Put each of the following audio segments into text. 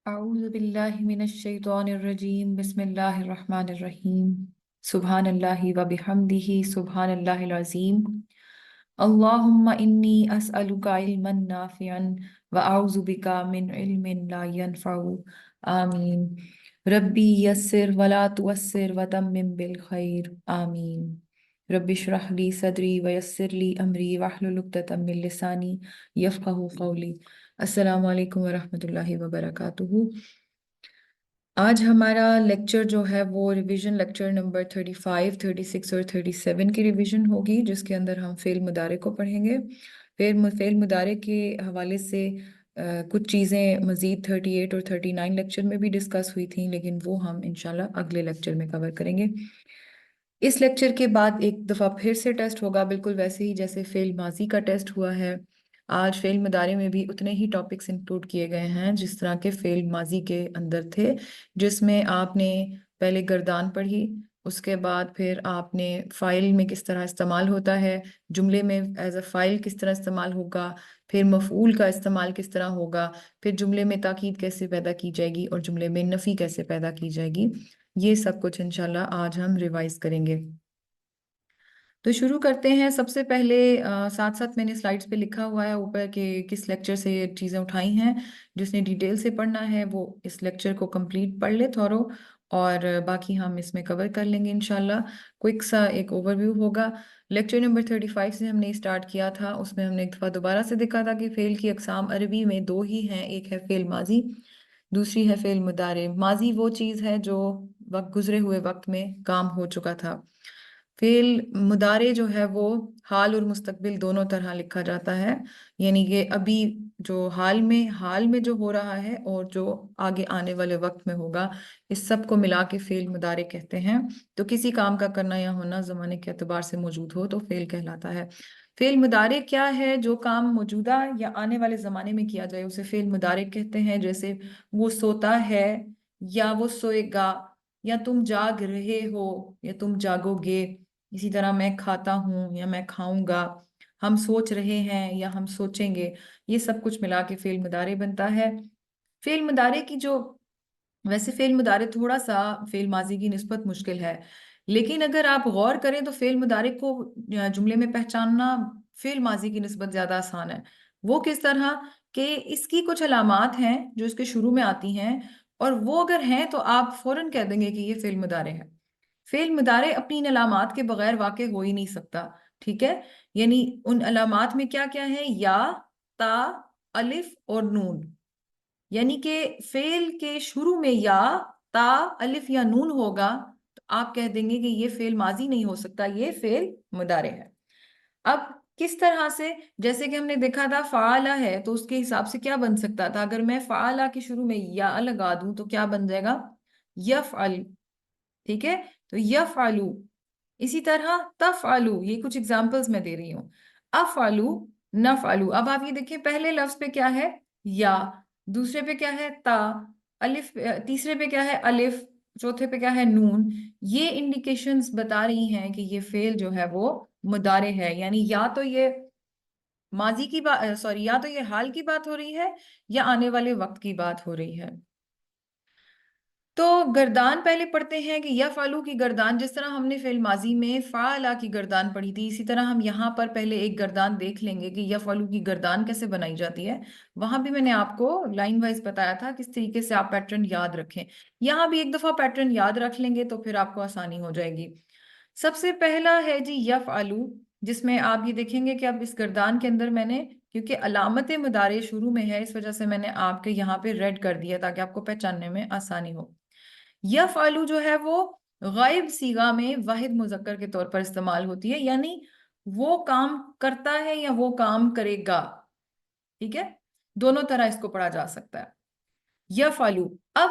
أعوذ بالله من الشيطان الرجيم بسم الله الرحمن الرحيم سبحان الله وبحمده سبحان الله العظيم اللهم إني أسألك علما نافعا وأعوذ بك من علم لا ينفع آمين ربي يسر ولا تؤسر وتمم بالخير آمين ربي اشرح لي صدري ويسر لي أمري واحلل عقدة من لساني يفقه قولي السلام علیکم ورحمۃ اللہ وبرکاتہ۔ آج ہمارا لیکچر جو ہے وہ ریویژن لیکچر نمبر 35، 36 اور 37 کی ریویژن ہوگی، جس کے اندر ہم فعل مضارع کو پڑھیں گے۔ فعل مضارع کے حوالے سے کچھ چیزیں مزید 38 اور 39 لیکچر میں بھی ڈسکس ہوئی تھیں، لیکن وہ ہم انشاءاللہ اگلے لیکچر میں کور کریں گے۔ اس لیکچر کے بعد ایک دفعہ پھر سے ٹیسٹ ہوگا، بالکل ویسے ہی جیسے فعل ماضی کا ٹیسٹ ہوا ہے۔ آج فعل مضارع میں بھی اتنے ہی ٹاپکس انکلوڈ کیے گئے ہیں جس طرح کے فعل ماضی کے اندر تھے، جس میں آپ نے پہلے گردان پڑھی، اس کے بعد پھر آپ نے فاعل میں کس طرح استعمال ہوتا ہے، جملے میں ایز اے فاعل کس طرح استعمال ہوگا، پھر مفعول کا استعمال کس طرح ہوگا، پھر جملے میں تاکید کیسے پیدا کی جائے گی اور جملے میں نفی کیسے پیدا کی جائے گی، یہ سب کچھ انشاءاللہ آج ہم ریوائز کریں گے۔ تو شروع کرتے ہیں۔ سب سے پہلے ساتھ ساتھ میں نے سلائڈز پہ لکھا ہوا ہے اوپر کہ کس لیکچر سے یہ چیزیں اٹھائی ہیں۔ جس نے ڈیٹیل سے پڑھنا ہے وہ اس لیکچر کو کمپلیٹ پڑھ لے تھورو، اور باقی ہم اس میں کور کر لیں گے انشاءاللہ۔ کوئک سا ایک اوور ویو ہوگا۔ لیکچر نمبر 35 سے ہم نے اسٹارٹ کیا تھا، اس میں ہم نے ایک دفعہ دوبارہ سے دیکھا تھا کہ فعل کی اقسام عربی میں دو ہی ہیں، ایک ہے فعل ماضی، دوسری ہے فعل مضارع۔ ماضی وہ چیز ہے جو گزرے ہوئے وقت میں کام ہو چکا تھا۔ فعل مضارع جو ہے وہ حال اور مستقبل دونوں طرح لکھا جاتا ہے، یعنی کہ ابھی جو حال میں جو ہو رہا ہے اور جو آگے آنے والے وقت میں ہوگا، اس سب کو ملا کے فعل مضارع کہتے ہیں۔ تو کسی کام کا کرنا یا ہونا زمانے کے اعتبار سے موجود ہو تو فعل کہلاتا ہے۔ فعل مضارع کیا ہے؟ جو کام موجودہ یا آنے والے زمانے میں کیا جائے اسے فعل مضارع کہتے ہیں، جیسے وہ سوتا ہے یا وہ سوئے گا، یا تم جاگ رہے ہو یا تم جاگو گے۔ اسی طرح میں کھاتا ہوں یا میں کھاؤں گا، ہم سوچ رہے ہیں یا ہم سوچیں گے، یہ سب کچھ ملا کے فعل مضارع بنتا ہے۔ فعل مضارع کی ویسے فعل مضارع تھوڑا سا فعل ماضی کی نسبت مشکل ہے، لیکن اگر آپ غور کریں تو فعل مضارع کو جملے میں پہچاننا فعل ماضی کی نسبت زیادہ آسان ہے۔ وہ کس طرح کہ اس کی کچھ علامات ہیں جو اس کے شروع میں آتی ہیں، اور وہ اگر ہیں تو آپ فوراً کہہ دیں گے کہ یہ فعل مضارع ہے۔ فعل مضارع اپنی ان علامات کے بغیر واقع ہو ہی نہیں سکتا، ٹھیک ہے؟ یعنی ان علامات میں کیا کیا ہے؟ یا، تا، الف اور نون۔ یعنی کہ فعل کے شروع میں یا، تا، الف یا نون ہوگا تو آپ کہہ دیں گے کہ یہ فعل ماضی نہیں ہو سکتا، یہ فعل مضارع ہے۔ اب کس طرح سے؟ جیسے کہ ہم نے دیکھا تھا فعالہ ہے تو اس کے حساب سے کیا بن سکتا تھا؟ اگر میں فعالہ کے شروع میں یا لگا دوں تو کیا بن جائے گا؟ یفعل، ٹھیک ہے؟ تو یفعلو۔ اسی طرح تفعلو، یہ کچھ اگزامپلز میں دے رہی ہوں۔ افعلو، نفعلو۔ اب آپ یہ دیکھیں پہلے لفظ پہ کیا ہے؟ یا، دوسرے پہ کیا ہے؟ تا، الف، تیسرے پہ کیا ہے؟ الف، چوتھے پہ کیا ہے؟ نون۔ یہ انڈیکیشنز بتا رہی ہیں کہ یہ فعل جو ہے وہ مضارع ہے، یعنی یا تو یہ ماضی کی بات، یا تو یہ حال کی بات ہو رہی ہے یا آنے والے وقت کی بات ہو رہی ہے۔ تو گردان پہلے پڑھتے ہیں کہ یفعلو کی گردان، جس طرح ہم نے فعل ماضی میں فعلا کی گردان پڑھی تھی، اسی طرح ہم یہاں پر پہلے ایک گردان دیکھ لیں گے کہ یفعلو کی گردان کیسے بنائی جاتی ہے۔ وہاں بھی میں نے آپ کو لائن وائز بتایا تھا کس طریقے سے آپ پیٹرن یاد رکھیں، یہاں بھی ایک دفعہ پیٹرن یاد رکھ لیں گے تو پھر آپ کو آسانی ہو جائے گی۔ سب سے پہلا ہے جی یفعلو، جس میں آپ یہ دیکھیں گے کہ اب اس گردان کے اندر میں نے، کیونکہ علامت مضارع شروع میں ہے اس وجہ سے میں نے آپ کے یہاں پہ ریڈ کر دیا تاکہ آپ کو پہچاننے میں آسانی ہو۔ یفعلو جو ہے وہ غائب صیغہ میں واحد مذکر کے طور پر استعمال ہوتی ہے، یعنی وہ کام کرتا ہے یا وہ کام کرے گا، ٹھیک ہے؟ دونوں طرح اس کو پڑھا جا سکتا ہے۔ یفعلو، اب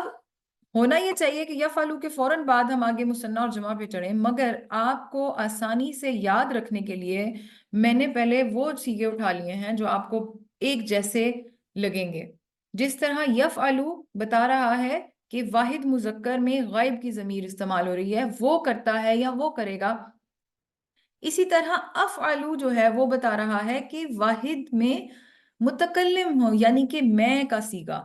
ہونا یہ چاہیے کہ یفعلو کے فوراً بعد ہم آگے مثنیٰ اور جمع پہ چڑھیں، مگر آپ کو آسانی سے یاد رکھنے کے لیے میں نے پہلے وہ صیغے اٹھا لیے ہیں جو آپ کو ایک جیسے لگیں گے۔ جس طرح یفعلو بتا رہا ہے کہ واحد مذکر میں غائب کی ضمیر استعمال ہو رہی ہے، وہ کرتا ہے یا وہ کرے گا۔ اسی طرح افعلو جو ہے وہ بتا رہا ہے کہ واحد میں متکلم ہو، یعنی کہ میں کا صیغہ،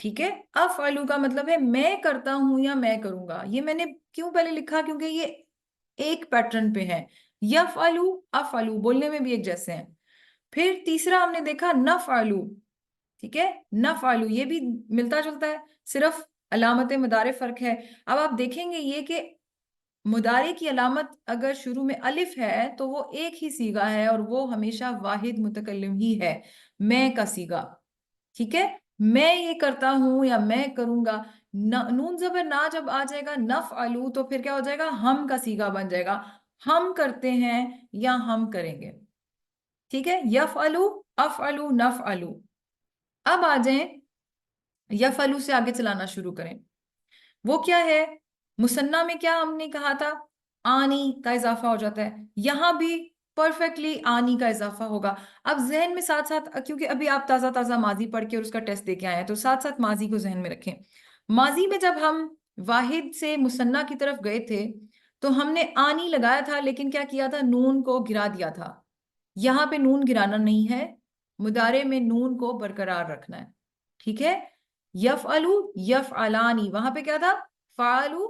ٹھیک ہے. افعلو کا مطلب ہے میں کرتا ہوں یا میں کروں گا. یہ میں نے کیوں پہلے لکھا؟ کیونکہ یہ ایک پیٹرن پہ ہے. یفعلو افعلو بولنے میں بھی ایک جیسے ہیں. پھر تیسرا ہم نے دیکھا نفعلو. ٹھیک ہے, نفعلو یہ بھی ملتا جلتا ہے, صرف علامت مضارع فرق ہے. اب آپ دیکھیں گے یہ کہ مضارع کی علامت اگر شروع میں الف ہے تو وہ ایک ہی صیغہ ہے اور وہ ہمیشہ واحد متکلم ہی ہے, میں کا صیغہ. ٹھیک ہے, میں یہ کرتا ہوں یا میں کروں گا. نون زبر نا جب آ جائے گا نفعلو تو پھر کیا ہو جائے گا؟ ہم کا صیغہ بن جائے گا, ہم کرتے ہیں یا ہم کریں گے. ٹھیک ہے, یفعلو افعلو نفعلو. اب آ جائیں یفعلو سے آگے چلانا شروع کریں. وہ کیا ہے؟ مثنیٰ میں کیا ہم نے کہا تھا؟ آنی کا اضافہ ہو جاتا ہے. یہاں بھی پرفیکٹلی آنی کا اضافہ ہوگا. اب ذہن میں ساتھ ساتھ, کیونکہ ابھی آپ تازہ تازہ ماضی پڑھ کے اور اس کا ٹیسٹ دے کے آئے ہیں, تو ساتھ ساتھ ماضی کو ذہن میں رکھیں. ماضی میں جب ہم واحد سے مثنیٰ کی طرف گئے تھے تو ہم نے آنی لگایا تھا, لیکن کیا کیا تھا؟ نون کو گرا دیا تھا. یہاں پہ نون گرانا نہیں ہے, مضارع میں نون کو برقرار رکھنا ہے. ٹھیک ہے, یفعلو یفعلانی, وہاں پہ کیا تھا؟ فعلو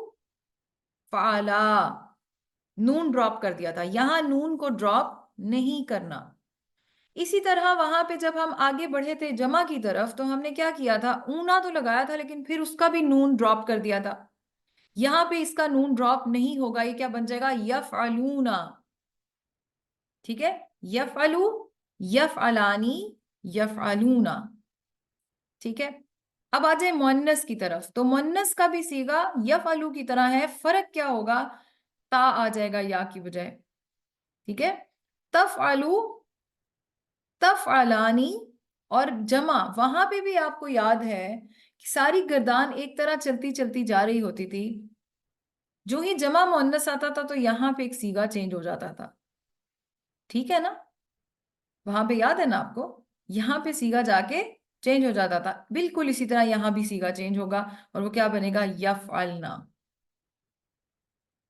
فعلا, نون ڈراپ کر دیا تھا. یہاں نون کو ڈراپ نہیں کرنا. اسی طرح وہاں پہ جب ہم آگے بڑھے تھے جمع کی طرف تو ہم نے کیا کیا تھا؟ اونا تو لگایا تھا لیکن پھر اس کا بھی نون ڈراپ کر دیا تھا. یہاں پہ اس کا نون ڈراپ نہیں ہوگا, یہ کیا بن جائے گا؟ یفعلونا. ٹھیک ہے, یفعلو یفعلانی یفعلونا. ٹھیک ہے, اب آ جائیں مؤنث کی طرف. تو مؤنث کا بھی صیغہ یفعلو کی طرح ہے, فرق کیا ہوگا؟ تا آ جائے گا یا کی بجائے. ٹھیک ہے, تفعلو تفعلانی. اور جمع, وہاں پہ بھی آپ کو یاد ہے کہ ساری گردان ایک طرح چلتی چلتی جا رہی ہوتی تھی. جو ہی جمع مؤنث آتا تھا تو یہاں پہ ایک صیغہ چینج ہو جاتا تھا. ٹھیک ہے نا, وہاں پہ یاد ہے نا آپ کو, یہاں پہ صیغہ جا کے چینج ہو جاتا تھا. بالکل اسی طرح یہاں بھی صیغہ چینج ہوگا اور وہ کیا بنے گا؟ یفعلنا.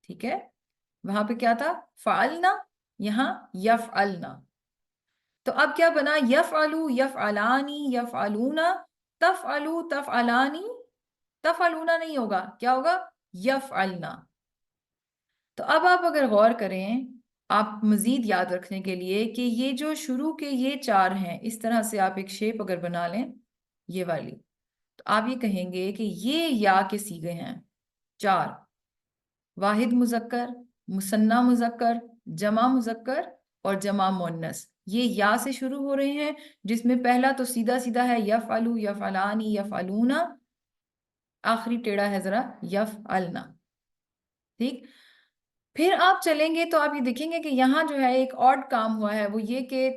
ٹھیک ہے, وہاں پہ کیا تھا؟ فعلنا, یہاں یفعلنا. تو اب کیا بنا؟ یفعلو یفعلانی یفعلونا. تفعلو تفعلانی, تفعلونا نہیں ہوگا, کیا ہوگا؟ یفعلنا. تو اب آپ اگر غور کریں, آپ مزید یاد رکھنے کے لیے کہ یہ جو شروع کے یہ چار ہیں, اس طرح سے آپ ایک شیپ اگر بنا لیں یہ والی, تو آپ یہ کہیں گے کہ یہ یا کے صیغے ہیں چار: واحد مذکر, مثنیٰ مذکر, جمع مذکر اور جمع مؤنث. یہ یا سے شروع ہو رہے ہیں, جس میں پہلا تو سیدھا سیدھا ہے یفعلو یفعلانی یفعلونا, آخری ٹیڑھا ہے ذرا یفعلنا. ٹھیک, پھر آپ چلیں گے تو آپ یہ دیکھیں گے کہ یہاں جو ہے ایک اور کام ہوا ہے, وہ یہ کہ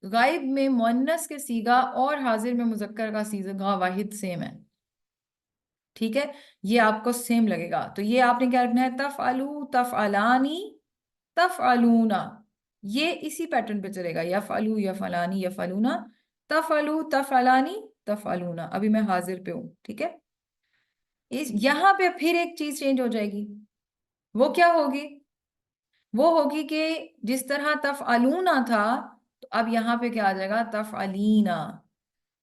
غائب میں مؤنث کے صیغہ اور حاضر میں مذکر کا صیغہ واحد سیم ہے. ٹھیک ہے, یہ آپ کو سیم لگے گا. تو یہ آپ نے کیا رکھنا ہے؟ تفعلو تفعلانی تفعلونا. یہ اسی پیٹرن پہ چلے گا, یفعلو یفعلانی یفعلونا, تفعلو تفعلانی تفعلونا. ابھی میں حاضر پہ ہوں. ٹھیک ہے, یہاں پہ پھر ایک چیز چینج ہو جائے گی. وہ کیا ہوگی؟ وہ ہوگی کہ جس طرح تفعلونا تھا تو اب یہاں پہ کیا آ جائے گا؟ تفعلینا.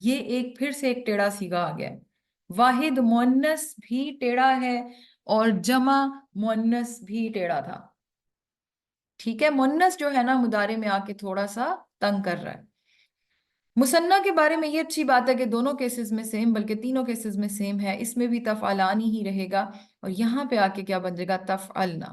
یہ ایک پھر سے ایک ٹیڑھا صیغہ آ گیا. واحد مؤنث بھی ٹیڑھا ہے اور جمع مؤنث بھی ٹیڑھا تھا. ٹھیک ہے, مؤنث جو ہے نا مضارع میں آ کے تھوڑا سا تنگ کر رہا ہے. مثنیٰ کے بارے میں یہ اچھی بات ہے کہ دونوں کیسز میں سیم, بلکہ تینوں کیسز میں سیم ہے. اس میں بھی تفعلانی ہی رہے گا اور یہاں پہ آ کے کیا بن جائے گا؟ تفعلنا.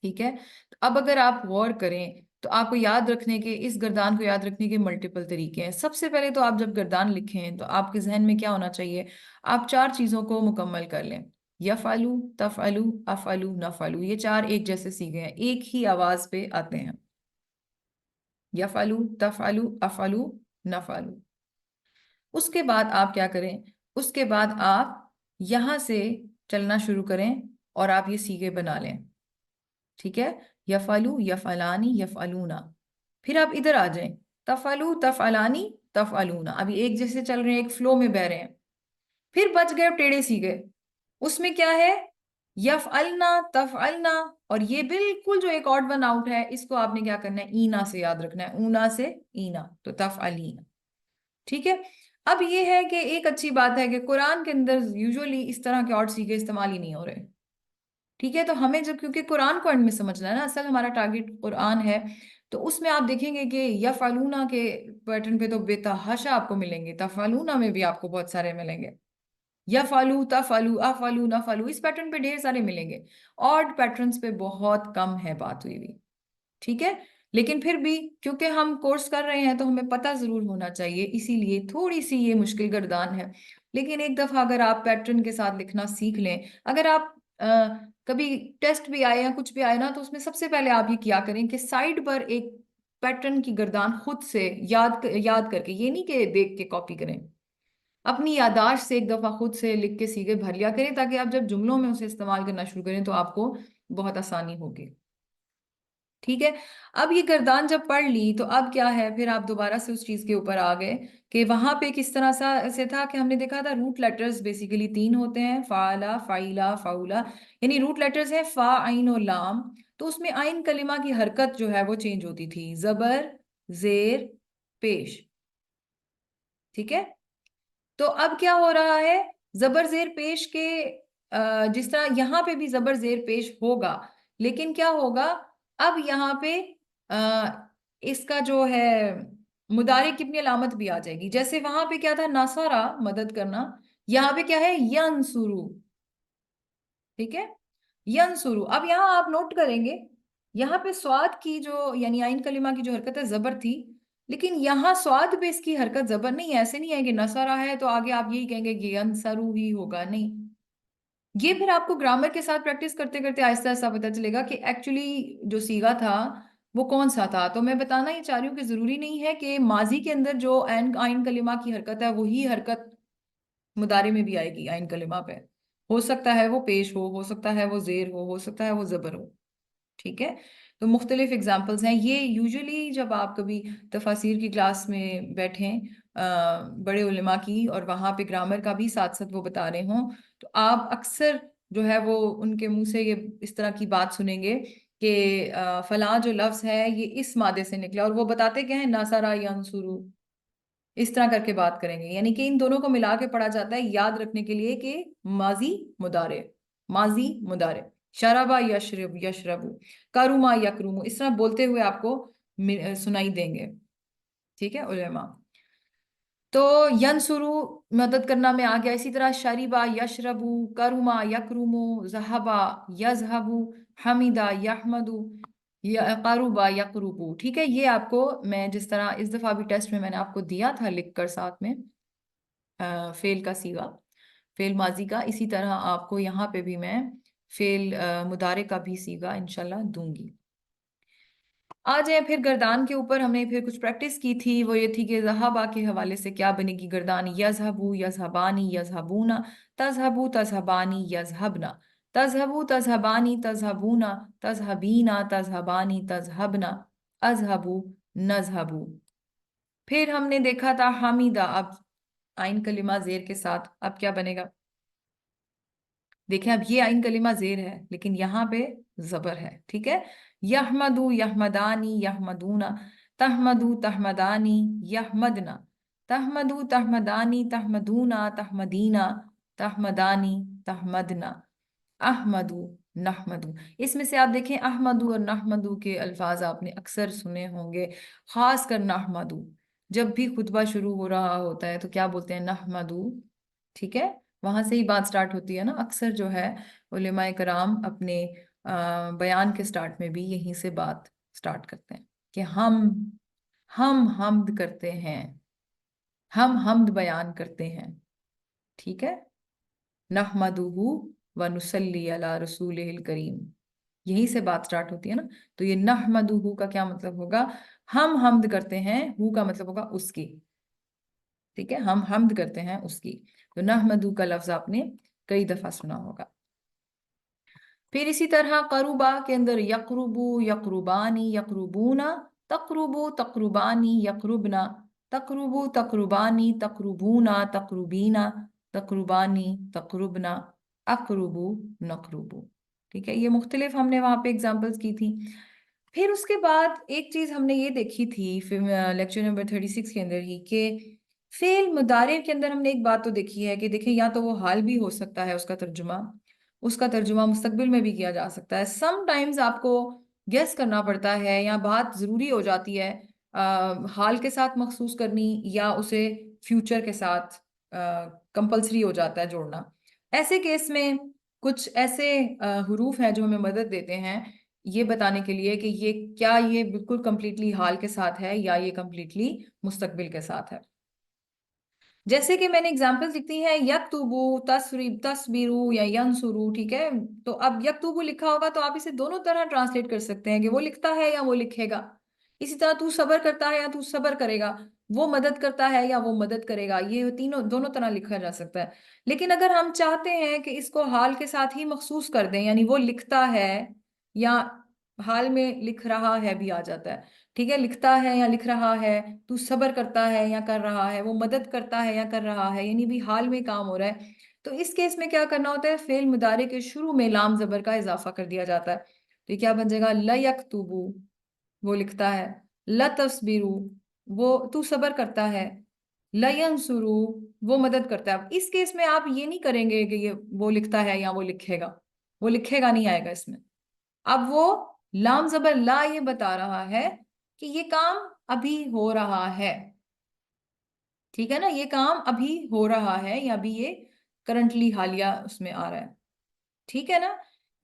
ٹھیک ہے, تو اب اگر آپ غور کریں تو آپ کو یاد رکھنے کے, اس گردان کو یاد رکھنے کے ملٹیپل طریقے ہیں. سب سے پہلے تو آپ جب گردان لکھیں تو آپ کے ذہن میں کیا ہونا چاہیے؟ آپ چار چیزوں کو مکمل کر لیں. یفعلو تفعلو افعلو نفعلو, یہ چار ایک جیسے صیغے ہیں, ایک ہی آواز پہ آتے ہیں. یفعلو تفعلو افعلو نفعلو. اس کے بعد آپ کیا کریں؟ اس کے بعد آپ یہاں سے چلنا شروع کریں اور آپ یہ صیغے بنا لیں. ٹھیک ہے, یفعلو یفعلانی یفعلونا. پھر آپ ادھر آ جائیں, تفعلو تفعلانی تفعلونا. ابھی ایک جیسے چل رہے ہیں, ایک فلو میں بہ رہے ہیں. پھر بچ گئے ٹیڑھے صیغے. اس میں کیا ہے؟ یفعلنا تفعلنا, اور یہ بالکل جو ایک آڈ ون آؤٹ ہے, اس کو آپ نے کیا کرنا ہے؟ اینا سے یاد رکھنا ہے, اونا سے اینا, تو تفعلینا. ٹھیک ہے, اب یہ ہے کہ ایک اچھی بات ہے کہ قرآن کے اندر یوزولی اس طرح کے آڈ سیگے استعمال ہی نہیں ہو رہے، ٹھیک ہے؟ تو ہمیں جب کیونکہ قرآن کو اینڈ میں سمجھنا ہے نا، اصل ہمارا ٹارگیٹ قرآن ہے، تو اس میں آپ دیکھیں گے کہ یفعلونا کے پیٹرن پہ تو بے تحاشا آپ کو ملیں گے، تفعلونا میں بھی آپ کو بہت سارے ملیں گے، یفعلو تفعلو افعلو نفعلو، اس پیٹرن پہ ڈھیر سارے ملیں گے، آڈ پیٹرنز پہ بہت کم ہے بات ہوئی ہوئی، ٹھیک ہے؟ لیکن پھر بھی کیونکہ ہم کورس کر رہے ہیں تو ہمیں پتہ ضرور ہونا چاہیے، اسی لیے تھوڑی سی یہ مشکل گردان ہے، لیکن ایک دفعہ اگر آپ پیٹرن کے ساتھ لکھنا سیکھ لیں، اگر آپ کبھی ٹیسٹ بھی آئے یا کچھ بھی آئے نا، تو اس میں سب سے پہلے آپ یہ کیا کریں کہ سائڈ پر ایک پیٹرن کی گردان خود سے یاد کر کے، یہ نہیں کہ دیکھ کے کاپی کریں، اپنی یادداشت سے ایک دفعہ خود سے لکھ کے سیگے بھر لیا کریں، تاکہ آپ جب جملوں میں اسے استعمال کرنا شروع کریں تو آپ کو بہت آسانی ہوگی، ٹھیک ہے؟ اب یہ گردان جب پڑھ لی تو اب کیا ہے، پھر آپ دوبارہ سے اس چیز کے اوپر آ گئے کہ وہاں پہ کس طرح سے تھا کہ ہم نے دیکھا تھا روٹ لیٹرز بیسیکلی 3 ہوتے ہیں، فعلا، فعیلا، فعولا، یعنی روٹ لیٹرز ہیں فا، عین اور لام، تو اس میں عین کلمہ کی حرکت جو ہے وہ چینج ہوتی تھی، زبر، زیر، پیش، ٹھیک ہے؟ تو اب کیا ہو رہا ہے، زبر زیر پیش کے جس طرح یہاں پہ بھی زبر زیر پیش ہوگا، لیکن کیا ہوگا، اب یہاں پہ اس کا جو ہے مضارع کی اپنی علامت بھی آ جائے گی، جیسے وہاں پہ کیا تھا نصرہ مدد کرنا، یہاں پہ کیا ہے ینصرو، ٹھیک ہے؟ ینصرو، اب یہاں آپ نوٹ کریں گے یہاں پہ سواد کی جو یعنی عین کلمہ کی جو حرکت ہے زبر تھی، لیکن یہاں سواد پہ اس کی حرکت زبر نہیں ہے، ایسے نہیں ہے کہ نصرہ ہے تو آگے آپ یہی کہیں گے کہ ینصرو ہی ہوگا، نہیں، یہ پھر آپ کو گرامر کے ساتھ پریکٹس کرتے کرتے آہستہ آہستہ پتہ چلے گا کہ ایکچولی جو سیگا تھا وہ کون سا تھا، تو میں بتانا یہ چاہ رہی ہوں کہ ضروری نہیں ہے کہ ماضی کے اندر جو عین کلمہ کی حرکت ہے وہی حرکت مضارع میں بھی آئے گی عین کلمہ پہ، ہو سکتا ہے وہ پیش ہو سکتا ہے وہ زیر ہو سکتا ہے وہ زبر ہو، ٹھیک ہے؟ تو مختلف اگزامپلز ہیں یہ، یوزولی جب آپ کبھی تفاسیر کی کلاس میں بیٹھیں بڑے علماء کی اور وہاں پہ گرامر کا بھی ساتھ ساتھ وہ بتا رہے ہوں، تو آپ اکثر جو ہے وہ ان کے منہ سے یہ اس طرح کی بات سنیں گے کہ فلاں جو لفظ ہے یہ اس مادے سے نکلا، اور وہ بتاتے کہ ہیں ناصرہ ینصرو، اس طرح کر کے بات کریں گے، یعنی کہ ان دونوں کو ملا کے پڑھا جاتا ہے یاد رکھنے کے لیے کہ ماضی مضارع، ماضی مضارع، شربا یشرب یشربو، کرما یکرمو، اس طرح بولتے ہوئے آپ کو سنائی دیں گے، ٹھیک ہے علماء؟ تو ینصرو مدد کرنا میں آ گیا، اسی طرح شریبا یشربو، کرما یکرمو، ذہبا یذہبو، حمیدہ یحمدو، قربا یقربو، ٹھیک ہے؟ یہ آپ کو میں جس طرح اس دفعہ بھی ٹیسٹ میں نے آپ کو دیا تھا لکھ کر ساتھ میں فعل کا سیغہ، فعل ماضی کا، اسی طرح آپ کو یہاں پہ بھی میں فعل مضارع کا بھی سیغہ انشاءاللہ دوں گی۔ آ جائیں پھر گردان کے اوپر، ہم نے پھر کچھ پریکٹس کی تھی، وہ یہ تھی کہ ذہبا کے حوالے سے کیا بنے گی گردان، یذہبو یذہبانی یذہبونا، تذہبو تذہبانی یذہبنا، تذہبو تذہبانی تذہبونا، تذہبینا تذہبانی تذہبنا، اذہبو نذہبو۔ پھر ہم نے دیکھا تھا حمیدہ، اب عین کلمہ زیر کے ساتھ اب کیا بنے گا، دیکھیں اب یہ عین کلمہ زیر ہے لیکن یہاں پہ زبر ہے، ٹھیک ہے؟ یحمدو یحمدانی یحمدونا، تحمدو تحمدانی یحمدنا، تحمدو تحمدانی تحمدونا تحمدینا، تحمدانی تحمدنا، احمدو نحمدو۔ اس میں سے آپ دیکھیں احمدو اور نحمدو کے الفاظ آپ نے اکثر سنے ہوں گے، خاص کر نحمدو، جب بھی خطبہ شروع ہو رہا ہوتا ہے تو کیا بولتے ہیں نحمدو، ٹھیک ہے؟ وہاں سے ہی بات سٹارٹ ہوتی ہے نا، اکثر جو ہے علماء کرام اپنے بیان کے سٹارٹ میں بھی یہیں سے بات سٹارٹ کرتے ہیں کہ ہم حمد کرتے ہیں، ہم حمد بیان کرتے ہیں، ٹھیک ہے؟ نحمدہ ونصلی علی رسولہ الکریم، یہیں سے بات سٹارٹ ہوتی ہے نا، تو یہ نحمدہ کا کیا مطلب ہوگا، ہم حمد کرتے ہیں، ہو کا مطلب ہوگا اس کی، ٹھیک ہے؟ ہم حمد کرتے ہیں اس کی، تو نحمدہ کا لفظ آپ نے کئی دفعہ سنا ہوگا۔ پھر اسی طرح قربا کے اندر یقربو یقربانی یقربونا، تقربو تقربانی یقربنا، تقربو تقربانی تقربونا تقربینا، تقربانی تقربنا، اقربو نقربو، ٹھیک ہے؟ یہ مختلف ہم نے وہاں پہ اگزامپلس کی تھی۔ پھر اس کے بعد ایک چیز ہم نے یہ دیکھی تھی لیکچر نمبر 36 کے اندر ہی کہ فعل مضارع کے اندر ہم نے ایک بات تو دیکھی ہے کہ دیکھیں یا تو وہ حال بھی ہو سکتا ہے اس کا ترجمہ مستقبل میں بھی کیا جا سکتا ہے. سم ٹائمز آپ کو گیس کرنا پڑتا ہے یا بات ضروری ہو جاتی ہے حال کے ساتھ مخصوص کرنی یا اسے فیوچر کے ساتھ کمپلسری ہو جاتا ہے جوڑنا. ایسے کیس میں کچھ ایسے حروف ہیں جو ہمیں مدد دیتے ہیں یہ بتانے کے لیے کہ یہ بالکل کمپلیٹلی حال کے ساتھ ہے یا یہ کمپلیٹلی مستقبل کے ساتھ ہے. جیسے کہ میں نے اگزامپل لکھتی ہیں یکتبو، تصبرو یا ینصرو. ٹھیک ہے، تو اب یکتبو لکھا ہوگا تو آپ اسے دونوں طرح ٹرانسلیٹ کر سکتے ہیں کہ وہ لکھتا ہے یا وہ لکھے گا. اسی طرح تو صبر کرتا ہے یا تو صبر کرے گا، وہ مدد کرتا ہے یا وہ مدد کرے گا. یہ دونوں طرح لکھا جا سکتا ہے. لیکن اگر ہم چاہتے ہیں کہ اس کو حال کے ساتھ ہی مخصوص کر دیں، یعنی وہ لکھتا ہے یا حال میں لکھ رہا ہے بھی آ جاتا ہے. ٹھیک ہے، لکھتا ہے یا لکھ رہا ہے، تو صبر کرتا ہے یا کر رہا ہے، وہ مدد کرتا ہے یا کر رہا ہے، یعنی بھی حال میں کام ہو رہا ہے. تو اس کیس میں کیا کرنا ہوتا ہے، فعل مضارع کے شروع میں لام زبر کا اضافہ کر دیا جاتا ہے. تو یہ کیا بن جائے گا، لیکتبو وہ لکھتا ہے، لتصبرو وہ تو صبر کرتا ہے، لینصرو وہ مدد کرتا ہے. اب اس کیس میں آپ یہ نہیں کریں گے کہ یہ وہ لکھتا ہے یا وہ لکھے گا، وہ لکھے گا نہیں آئے گا اس میں. اب وہ لام زبر لا یہ بتا رہا ہے کہ یہ کام ابھی ہو رہا ہے. ٹھیک ہے نا، یہ کام ابھی ہو رہا ہے یا ابھی یہ کرنٹلی حالیہ اس میں آ رہا ہے. ٹھیک ہے نا،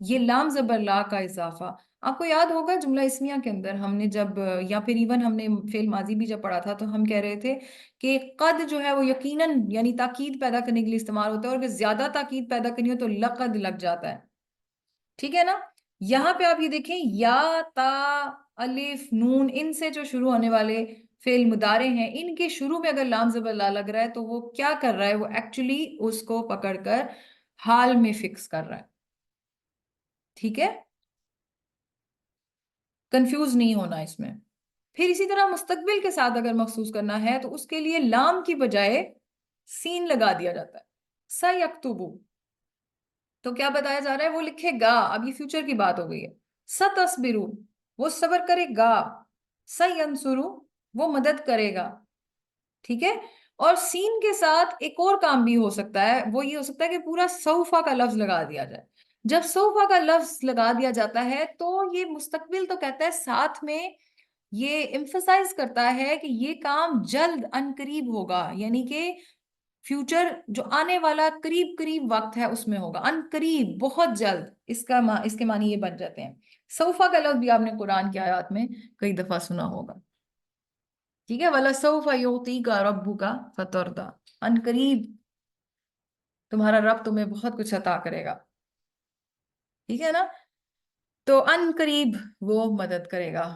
یہ لام زبر لا کا اضافہ. آپ کو یاد ہوگا جملہ اسمیہ کے اندر ہم نے جب یا پھر ایون ہم نے فعل ماضی بھی جب پڑھا تھا تو ہم کہہ رہے تھے کہ قد جو ہے وہ یقیناً یعنی تاکید پیدا کرنے کے لیے استعمال ہوتا ہے، اور اگر زیادہ تاکید پیدا کرنی ہو تو لقد لگ جاتا ہے. ٹھیک ہے نا، یہاں پہ آپ یہ دیکھیں یا، تا، الف، نون، ان سے جو شروع ہونے والے فعل مضارع ہیں ان کے شروع میں اگر لام زبر لا لگ رہا ہے تو وہ کیا کر رہا ہے، وہ ایکچولی اس کو پکڑ کر حال میں فکس کر رہا ہے. ٹھیک ہے، کنفیوز نہیں ہونا اس میں. پھر اسی طرح مستقبل کے ساتھ اگر مخصوص کرنا ہے تو اس کے لیے لام کی بجائے سین لگا دیا جاتا ہے. سیکتبو تو کیا بتایا جا رہا ہے، وہ لکھے گا. اب یہ فیوچر کی بات ہو گئی ہے. ستصبرو وہ صبر کرے گا. سینصرو وہ مدد کرے گا. ٹھیک ہے، اور سین کے ساتھ ایک اور کام بھی ہو سکتا ہے، وہ یہ ہو سکتا ہے کہ پورا سوفا کا لفظ لگا دیا جائے. جب سوفا کا لفظ لگا دیا جاتا ہے تو یہ مستقبل تو کہتا ہے، ساتھ میں یہ ایمفسائز کرتا ہے کہ یہ کام جلد ان قریب ہوگا، یعنی کہ فیوچر جو آنے والا قریب قریب وقت ہے اس میں ہوگا، ان قریب، بہت جلد. اس کے معنی یہ بن جاتے ہیں. سوفا کا لفظ بھی آپ نے قرآن کی آیات میں کئی دفعہ سنا ہوگا. ٹھیک ہے، وَلَسَوْفَ يُعْطِيكَ رَبُّكَ فَتَرْضَىٰ ان قریب تمہارا رب تمہیں بہت کچھ عطا کرے گا. ٹھیک ہے نا، تو ان قریب وہ مدد کرے گا.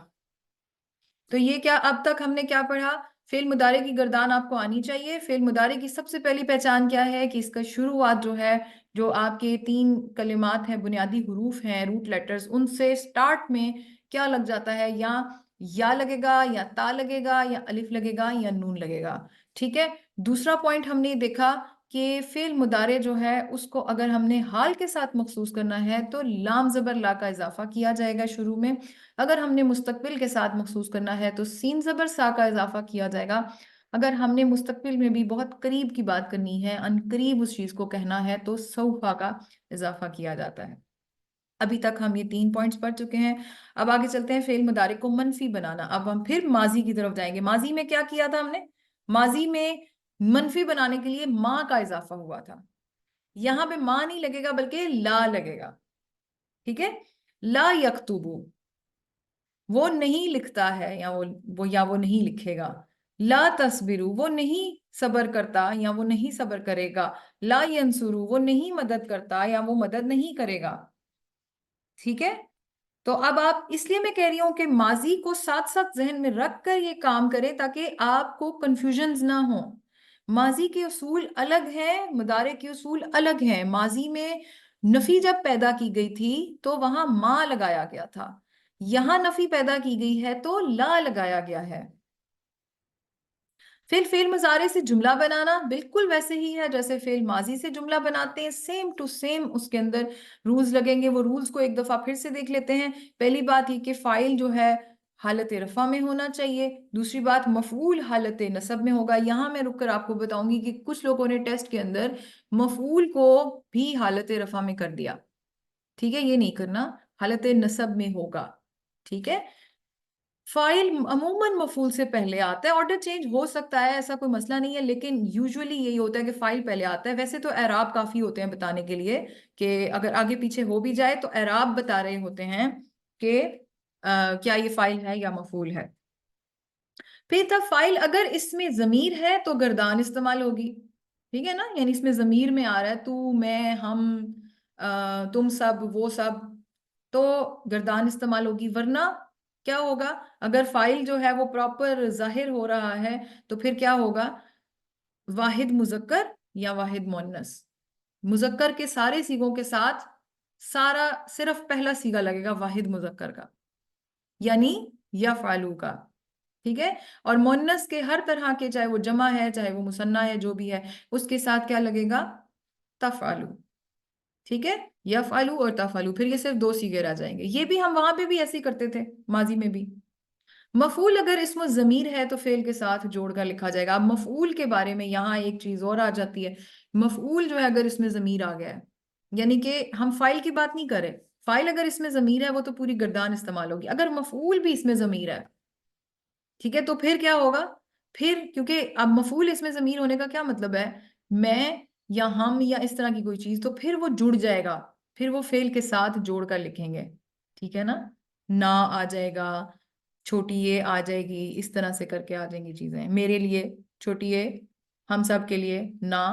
تو یہ کیا اب تک ہم نے کیا پڑھا، فعل مضارع کی گردان آپ کو آنی چاہیے. فعل مضارع کی سب سے پہلی پہچان کیا ہے کہ اس کا شروعات جو ہے، جو آپ کے 3 کلمات ہیں، بنیادی حروف ہیں، روٹ لیٹرز، ان سے سٹارٹ میں کیا لگ جاتا ہے، یا لگے گا، یا تا لگے گا، یا الف لگے گا، یا نون لگے گا. ٹھیک ہے، دوسرا پوائنٹ ہم نے دیکھا کہ فعل مضارع جو ہے اس کو اگر ہم نے حال کے ساتھ مخصوص کرنا ہے تو لام زبر لا کا اضافہ کیا جائے گا شروع میں. اگر ہم نے مستقبل کے ساتھ مخصوص کرنا ہے تو سین زبر سا کا اضافہ کیا جائے گا. اگر ہم نے مستقبل میں بھی بہت قریب کی بات کرنی ہے، ان قریب اس چیز کو کہنا ہے، تو سوفا کا اضافہ کیا جاتا ہے. ابھی تک ہم یہ 3 پوائنٹس پڑھ چکے ہیں. اب آگے چلتے ہیں فعل مضارع کو منفی بنانا. اب ہم پھر ماضی کی طرف جائیں گے. ماضی میں کیا کیا تھا ہم نے، ماضی میں منفی بنانے کے لیے ماں کا اضافہ ہوا تھا. یہاں پہ ماں نہیں لگے گا بلکہ لا لگے گا. ٹھیک ہے، لا یکتبو وہ نہیں لکھتا ہے یا وہ نہیں لکھے گا. لا تصبرو وہ نہیں صبر کرتا یا وہ نہیں صبر کرے گا. لا ینصرو وہ نہیں مدد کرتا یا وہ مدد نہیں کرے گا. ٹھیک ہے، تو اب آپ اس لیے میں کہہ رہی ہوں کہ ماضی کو ساتھ ساتھ ذہن میں رکھ کر یہ کام کرے تاکہ آپ کو کنفیوژنز نہ ہوں. ماضی کے اصول الگ ہیں، مضارع کے اصول الگ ہیں. ماضی میں نفی جب پیدا کی گئی تھی تو وہاں ما لگایا گیا تھا. یہاں نفی پیدا کی گئی ہے تو لا لگایا گیا ہے. پھر فعل مضارع سے جملہ بنانا بالکل ویسے ہی ہے جیسے فعل ماضی سے جملہ بناتے ہیں. سیم ٹو سیم اس کے اندر رولز لگیں گے. وہ رولز کو ایک دفعہ پھر سے دیکھ لیتے ہیں. پہلی بات یہ کہ فاعل جو ہے حالت رفع میں ہونا چاہیے، دوسری بات مفعول حالت نصب میں ہوگا۔ یہاں میں رک کر آپ کو بتاؤں گی کہ کچھ لوگوں نے ٹیسٹ کے اندر مفعول کو بھی حالت رفع میں کر دیا، ٹھیک ہے، یہ نہیں کرنا، حالت نصب میں ہوگا، ٹھیک ہے۔ فائل عموماً مفعول سے پہلے آتا ہے، آرڈر چینج ہو سکتا ہے، ایسا کوئی مسئلہ نہیں ہے، لیکن یوزولی یہی ہوتا ہے کہ فائل پہلے آتا ہے۔ ویسے تو اعراب کافی ہوتے ہیں بتانے کے لیے کہ اگر آگے پیچھے ہو بھی جائے تو اعراب بتا رہے ہوتے ہیں کہ کیا یہ فائل ہے یا مفعول ہے۔ پھر تھا فائل اگر اس میں ضمیر ہے تو گردان استعمال ہوگی، ٹھیک ہے نا، یعنی اس میں ضمیر میں آ رہا ہے تو، میں، ہم، تم سب، وہ سب، تو گردان استعمال ہوگی۔ ورنہ کیا ہوگا، اگر فائل جو ہے وہ پراپر ظاہر ہو رہا ہے تو پھر کیا ہوگا، واحد مذکر یا واحد مؤنث۔ مذکر کے سارے سیغوں کے ساتھ سارا صرف پہلا سیغہ لگے گا واحد مذکر کا، یعنی یفعلوا کا، ٹھیک ہے، اور مؤنث کے ہر طرح کے، چاہے وہ جمع ہے چاہے وہ مثنیٰ ہے جو بھی ہے، اس کے ساتھ کیا لگے گا، تفعلوا، ٹھیک ہے، یفعلوا اور تفعلوا، پھر یہ صرف دو سیغے رہ جائیں گے۔ یہ بھی ہم وہاں پہ بھی ایسے ہی کرتے تھے ماضی میں بھی۔ مفعول اگر اسم ضمیر ہے تو فعل کے ساتھ جوڑ کر لکھا جائے گا۔ اب مفعول کے بارے میں یہاں ایک چیز اور آ جاتی ہے، مفعول جو ہے اگر اس میں ضمیر آ گیا ہے، یعنی کہ ہم فائل کی بات نہیں کر رہے، فائل اگر اس میں ضمیر ہے وہ تو پوری گردان استعمال ہوگی، اگر مفعول بھی اس میں ضمیر ہے، ٹھیک ہے، تو پھر کیا ہوگا، پھر کیونکہ اب مفعول اس میں ضمیر ہونے کا کیا مطلب ہے، میں یا ہم یا اس طرح کی کوئی چیز، تو پھر وہ جڑ جائے گا، پھر وہ فعل کے ساتھ جوڑ کر لکھیں گے، ٹھیک ہے نا، نہ آ جائے گا، چھوٹی یہ آ جائے گی، اس طرح سے کر کے آ جائیں گی چیزیں، میرے لیے چھوٹی یہ، ہم سب کے لیے نہ،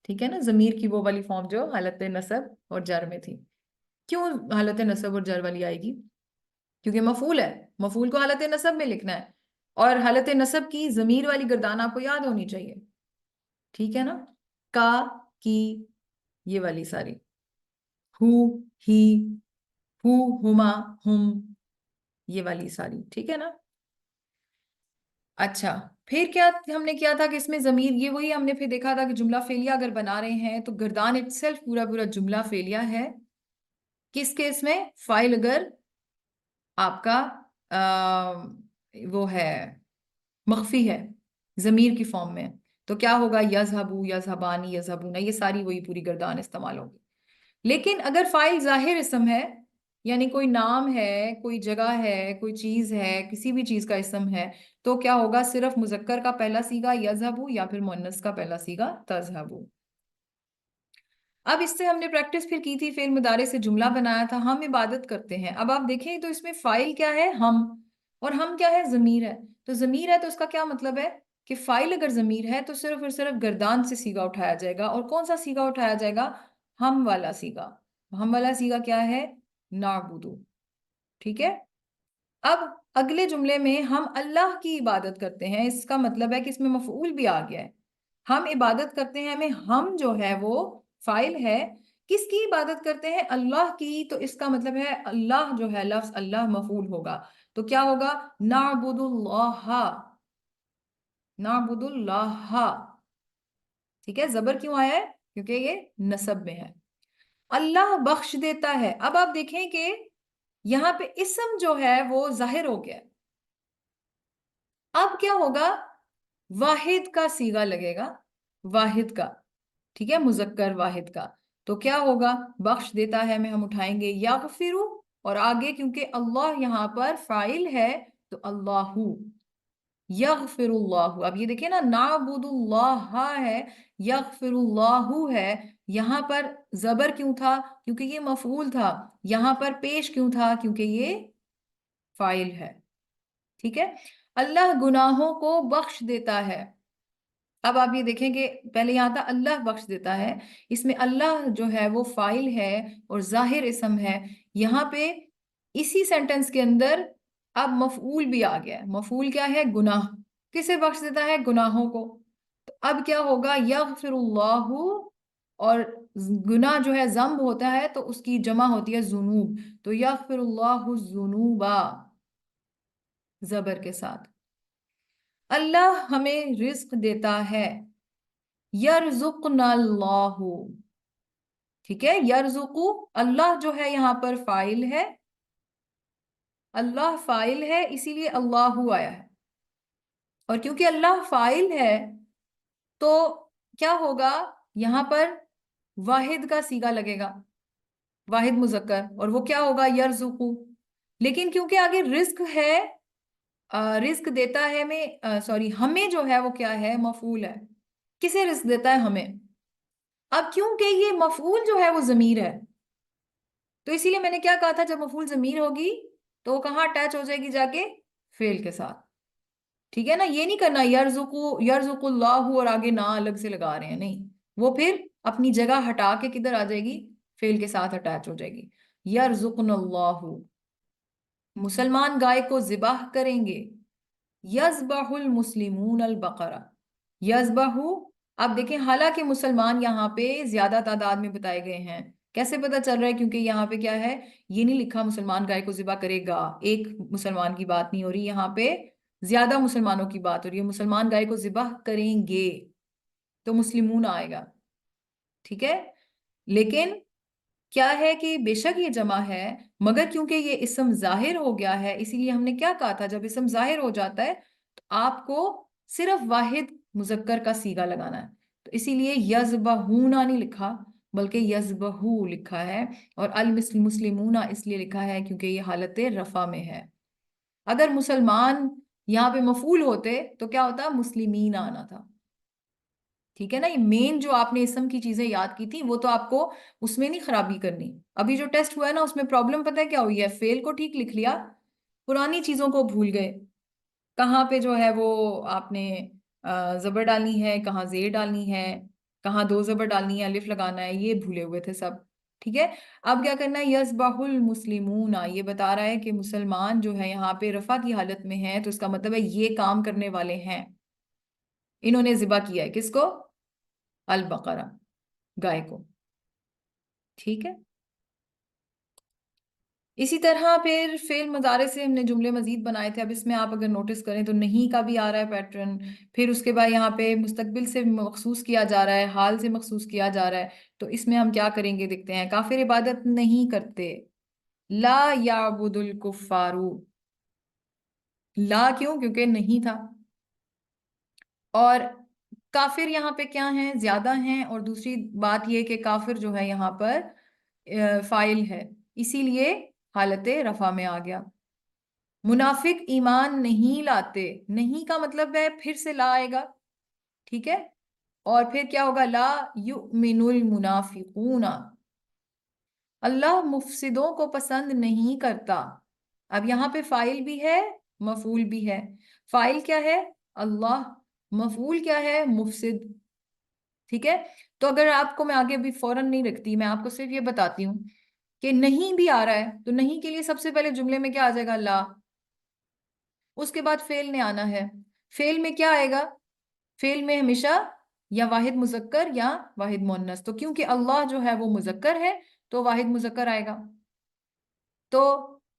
ٹھیک ہے نا، ضمیر کی وہ والی فارم جو حالت نصب اور جر میں تھی۔ کیوں حالت نصب اور جر والی آئے گی، کیونکہ مفعول ہے، مفعول کو حالت نصب میں لکھنا ہے، اور حالت نصب کی ضمیر والی گردان آپ کو یاد ہونی چاہیے، ٹھیک ہے نا، کا، کی، یہ والی ساری، ہو، ہی، ہو، ہما، ہم، یہ والی ساری، ٹھیک ہے نا۔ اچھا، پھر کیا ہم نے کیا تھا کہ اس میں ضمیر، یہ وہی ہم نے پھر دیکھا تھا کہ جملہ فعلیہ اگر بنا رہے ہیں تو گردان اٹ سیلف پورا پورا جملہ فعلیہ ہے، کس کیس میں، فائل اگر آپ کا وہ ہے مخفی ہے ضمیر کی فارم میں، تو کیا ہوگا، یذهبوا، یذهبانی، یذهبون، یہ ساری وہی پوری گردان استعمال ہوگی۔ لیکن اگر فائل ظاہر اسم ہے، یعنی کوئی نام ہے، کوئی جگہ ہے، کوئی چیز ہے، کسی بھی چیز کا اسم ہے، تو کیا ہوگا، صرف مذکر کا پہلا سیغہ یذهبوا یا پھر مؤنث کا پہلا سیغہ تذهبوا۔ اب اس سے ہم نے پریکٹس پھر کی تھی، فعل مضارع سے جملہ بنایا تھا، ہم عبادت کرتے ہیں۔ اب آپ دیکھیں تو اس میں فائل کیا ہے، ہم، اور ہم کیا ہے، ضمیر ہے، تو ضمیر ہے تو اس کا کیا مطلب ہے کہ فائل اگر ضمیر ہے تو صرف اور صرف گردان سے سیغہ اٹھایا جائے گا، اور کون سا سیغہ اٹھایا جائے گا، ہم والا سیغہ۔ ہم والا سیغہ کیا ہے، نعبدو، ٹھیک ہے۔ اب اگلے جملے میں ہم اللہ کی عبادت کرتے ہیں، اس کا مطلب ہے کہ اس میں مفعول بھی آ گیا ہے، ہم عبادت کرتے ہیں، ہمیں ہم جو ہے وہ فائل ہے، کس کی عبادت کرتے ہیں، اللہ کی، تو اس کا مطلب ہے اللہ جو ہے لفظ اللہ مفعول ہوگا، تو کیا ہوگا، نعبد اللہ، نعبد اللہ، ٹھیک ہے، زبر کیوں آیا ہے، کیونکہ یہ نصب میں ہے۔ اللہ بخش دیتا ہے، اب آپ دیکھیں کہ یہاں پہ اسم جو ہے وہ ظاہر ہو گیا، اب کیا ہوگا، واحد کا سیغہ لگے گا، واحد کا، ٹھیک ہے، مذکر واحد کا، تو کیا ہوگا، بخش دیتا ہے میں ہم اٹھائیں گے یغفرو، اور آگے کیونکہ اللہ یہاں پر فاعل ہے تو اللہ، یغفر اللہ، اب یہ دیکھیں نا، نعبد اللہ ہے، یغفر اللہ ہے، یہاں پر زبر کیوں تھا، کیونکہ یہ مفعول تھا، یہاں پر پیش کیوں تھا، کیونکہ یہ فاعل ہے، ٹھیک ہے۔ اللہ گناہوں کو بخش دیتا ہے، اب آپ یہ دیکھیں کہ پہلے یہاں تھا اللہ بخش دیتا ہے، اس میں اللہ جو ہے وہ فاعل ہے اور ظاہر اسم ہے، یہاں پہ اسی سینٹنس کے اندر اب مفعول بھی آ گیا ہے، مفعول کیا ہے، گناہ، کسے بخش دیتا ہے، گناہوں کو، تو اب کیا ہوگا، یغفر اللہ، اور گناہ جو ہے ذنب ہوتا ہے تو اس کی جمع ہوتی ہے ذنوب، تو یغفر اللہ الذنوب، زبر کے ساتھ۔ اللہ ہمیں رزق دیتا ہے، یرزقنا اللہ، ٹھیک ہے، یرزقو، اللہ جو ہے یہاں پر فاعل ہے، اللہ فاعل ہے اسی لیے اللہ آیا ہے، اور کیونکہ اللہ فاعل ہے تو کیا ہوگا یہاں پر واحد کا صیغہ لگے گا، واحد مذکر، اور وہ کیا ہوگا یرزقو. لیکن کیونکہ آگے رزق ہے، رزق دیتا ہے ہمیں، سوری ہمیں جو ہے وہ کیا ہے مفعول ہے. کسے رزق دیتا ہے؟ ہمیں. اب کیونکہ یہ مفعول جو ہے وہ ضمیر ہے تو اسی لیے میں نے کیا کہا تھا، جب مفعول ضمیر ہوگی تو وہ کہاں اٹیچ ہو جائے گی؟ جا کے فعل کے ساتھ. ٹھیک ہے نا، یہ نہیں کرنا یرزق اللہ اور آگے نہ الگ سے لگا رہے ہیں، نہیں، وہ پھر اپنی جگہ ہٹا کے کدھر آ جائے گی؟ فعل کے ساتھ اٹیچ ہو جائے گی. یرزقن اللہ، مسلمان گائے کو ذبح کریں گے. یذبح المسلمون البقرہ. یذبح، اب دیکھیں حالانکہ مسلمان یہاں پہ زیادہ تعداد میں بتائے گئے ہیں. کیسے پتا چل رہا ہے؟ کیونکہ یہاں پہ کیا ہے، یہ نہیں لکھا مسلمان گائے کو ذبح کرے گا، ایک مسلمان کی بات نہیں ہو رہی یہاں پہ، زیادہ مسلمانوں کی بات ہو رہی ہے. مسلمان گائے کو ذبح کریں گے تو مسلمون آئے گا. ٹھیک ہے، لیکن کیا ہے کہ بے شک یہ جمع ہے، مگر کیونکہ یہ اسم ظاہر ہو گیا ہے اسی لیے ہم نے کیا کہا تھا، جب اسم ظاہر ہو جاتا ہے تو آپ کو صرف واحد مذکر کا صیغہ لگانا ہے. تو اسی لیے یذبحون نہیں لکھا بلکہ یذبحو لکھا ہے، اور المسلمون اس لیے لکھا ہے کیونکہ یہ حالت رفع میں ہے. اگر مسلمان یہاں پہ مفعول ہوتے تو کیا ہوتا؟ مسلمین آنا تھا. ٹھیک ہے نا، یہ مین جو آپ نے اسم کی چیزیں یاد کی تھی وہ تو آپ کو اس میں نہیں خرابی کرنی. ابھی جو ٹیسٹ ہوا ہے نا اس میں پرابلم پتہ ہے کیا ہوئی ہے؟ فعل کو ٹھیک لکھ لیا، پرانی چیزوں کو بھول گئے. کہاں پہ جو ہے وہ آپ نے زبر ڈالنی ہے، کہاں زیر ڈالنی ہے، کہاں دو زبر ڈالنی ہے، الف لگانا ہے، یہ بھولے ہوئے تھے سب. ٹھیک ہے، اب کیا کرنا ہے؟ یذبح المسلمون، یہ بتا رہا ہے کہ مسلمان جو ہے یہاں پہ رفع کی حالت میں ہے تو اس کا مطلب ہے یہ کام کرنے والے ہیں. انہوں نے ذبح کیا ہے کس کو؟ البقرہ، گائے کو. ٹھیک ہے، اسی طرح پھر فعل مضارع سے ہم نے جملے مزید بنائے تھے. اب اس میں آپ اگر نوٹس کریں تو نہیں کا بھی آ رہا ہے پیٹرن، پھر اس کے بعد یہاں پہ مستقبل سے مخصوص کیا جا رہا ہے، حال سے مخصوص کیا جا رہا ہے. تو اس میں ہم کیا کریں گے دیکھتے ہیں. کافر عبادت نہیں کرتے، لا یعبد الکفار. لا کیوں؟ کیونکہ نہیں تھا. اور کافر یہاں پہ کیا ہیں؟ زیادہ ہیں. اور دوسری بات یہ کہ کافر جو ہے یہاں پر فاعل ہے اسی لیے حالت رفع میں آ گیا. منافق ایمان نہیں لاتے، نہیں کا مطلب ہے پھر سے لا آئے گا. ٹھیک ہے، اور پھر کیا ہوگا؟ لا یؤمن المنافقون. اللہ مفسدوں کو پسند نہیں کرتا. اب یہاں پہ فاعل بھی ہے مفعول بھی ہے. فاعل کیا ہے؟ اللہ. مفعول کیا ہے؟ مفسد. ٹھیک ہے، تو اگر آپ کو میں آگے بھی فوراً نہیں رکھتی، میں آپ کو صرف یہ بتاتی ہوں کہ نہیں بھی آ رہا ہے تو نہیں کے لیے سب سے پہلے جملے میں کیا آ جائے گا؟ لا. اس کے بعد فعل نے آنا ہے. فعل میں کیا آئے گا؟ فعل میں ہمیشہ یا واحد مذکر یا واحد مؤنث. تو کیونکہ اللہ جو ہے وہ مذکر ہے تو واحد مذکر آئے گا. تو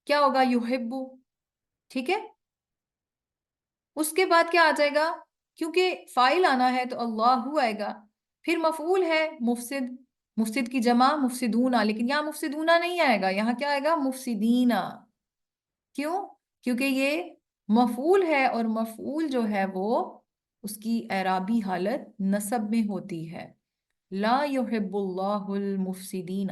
کیا ہوگا؟ یحبو. ٹھیک ہے، اس کے بعد کیا آ جائے گا؟ کیونکہ فاعل آنا ہے تو اللہ آئے گا. پھر مفعول ہے مفسد، مفسد کی جمع مفسدون، لیکن یہاں مفسدون نہیں آئے گا، یہاں کیا آئے گا؟ مفسدین. کیوں؟ کیونکہ یہ مفعول ہے اور مفعول جو ہے وہ اس کی اعرابی حالت نصب میں ہوتی ہے. لا یحب اللہ المفسدین.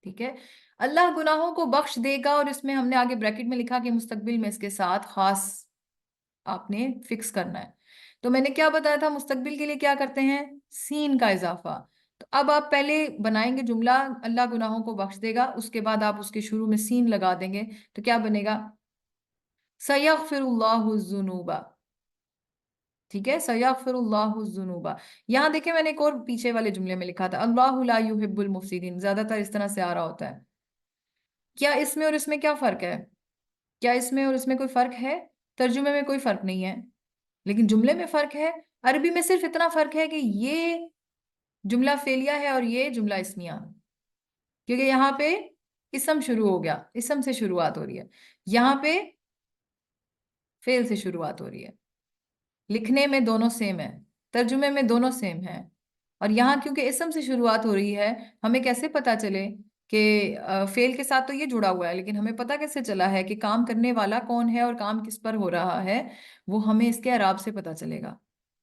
ٹھیک ہے، اللہ گناہوں کو بخش دے گا، اور اس میں ہم نے آگے بریکٹ میں لکھا کہ مستقبل میں اس کے ساتھ خاص آپ نے فکس کرنا ہے. تو میں نے کیا بتایا تھا؟ مستقبل کے لیے کیا کرتے ہیں؟ سین کا اضافہ. تو اب آپ پہلے بنائیں گے جملہ اللہ گناہوں کو بخش دے گا، اس کے بعد آپ اس کے شروع میں سین لگا دیں گے تو کیا بنے گا؟ سَيَغْفِرُ اللَّهُ الذُّنُوبَ. ٹھیک ہے، سَيَغْفِرُ اللَّهُ الذُّنُوبَ. یہاں دیکھیں میں نے ایک اور پیچھے والے جملے میں لکھا تھا اللہ لا يحب المفسدین، زیادہ تر اس طرح سے آ رہا ہوتا ہے. کیا اس میں اور اس میں کیا فرق ہے؟ کیا اس میں اور اس میں کوئی فرق ہے؟ ترجمے میں کوئی فرق نہیں ہے لیکن جملے میں فرق ہے. عربی میں صرف اتنا فرق ہے کہ یہ جملہ فعلیہ ہے اور یہ جملہ اسمیہ، کیونکہ یہاں پہ اسم شروع ہو گیا، اسم سے شروعات ہو رہی ہے، یہاں پہ فعل سے شروعات ہو رہی ہے. لکھنے میں دونوں سیم ہے، ترجمے میں دونوں سیم ہے. اور یہاں کیونکہ اسم سے شروعات ہو رہی ہے ہمیں کیسے پتا چلے کہ فیل کے ساتھ تو یہ جڑا ہوا ہے، لیکن ہمیں پتہ کیسے چلا ہے کہ کام کرنے والا کون ہے اور کام کس پر ہو رہا ہے؟ وہ ہمیں اس کے اعراب سے پتہ چلے گا.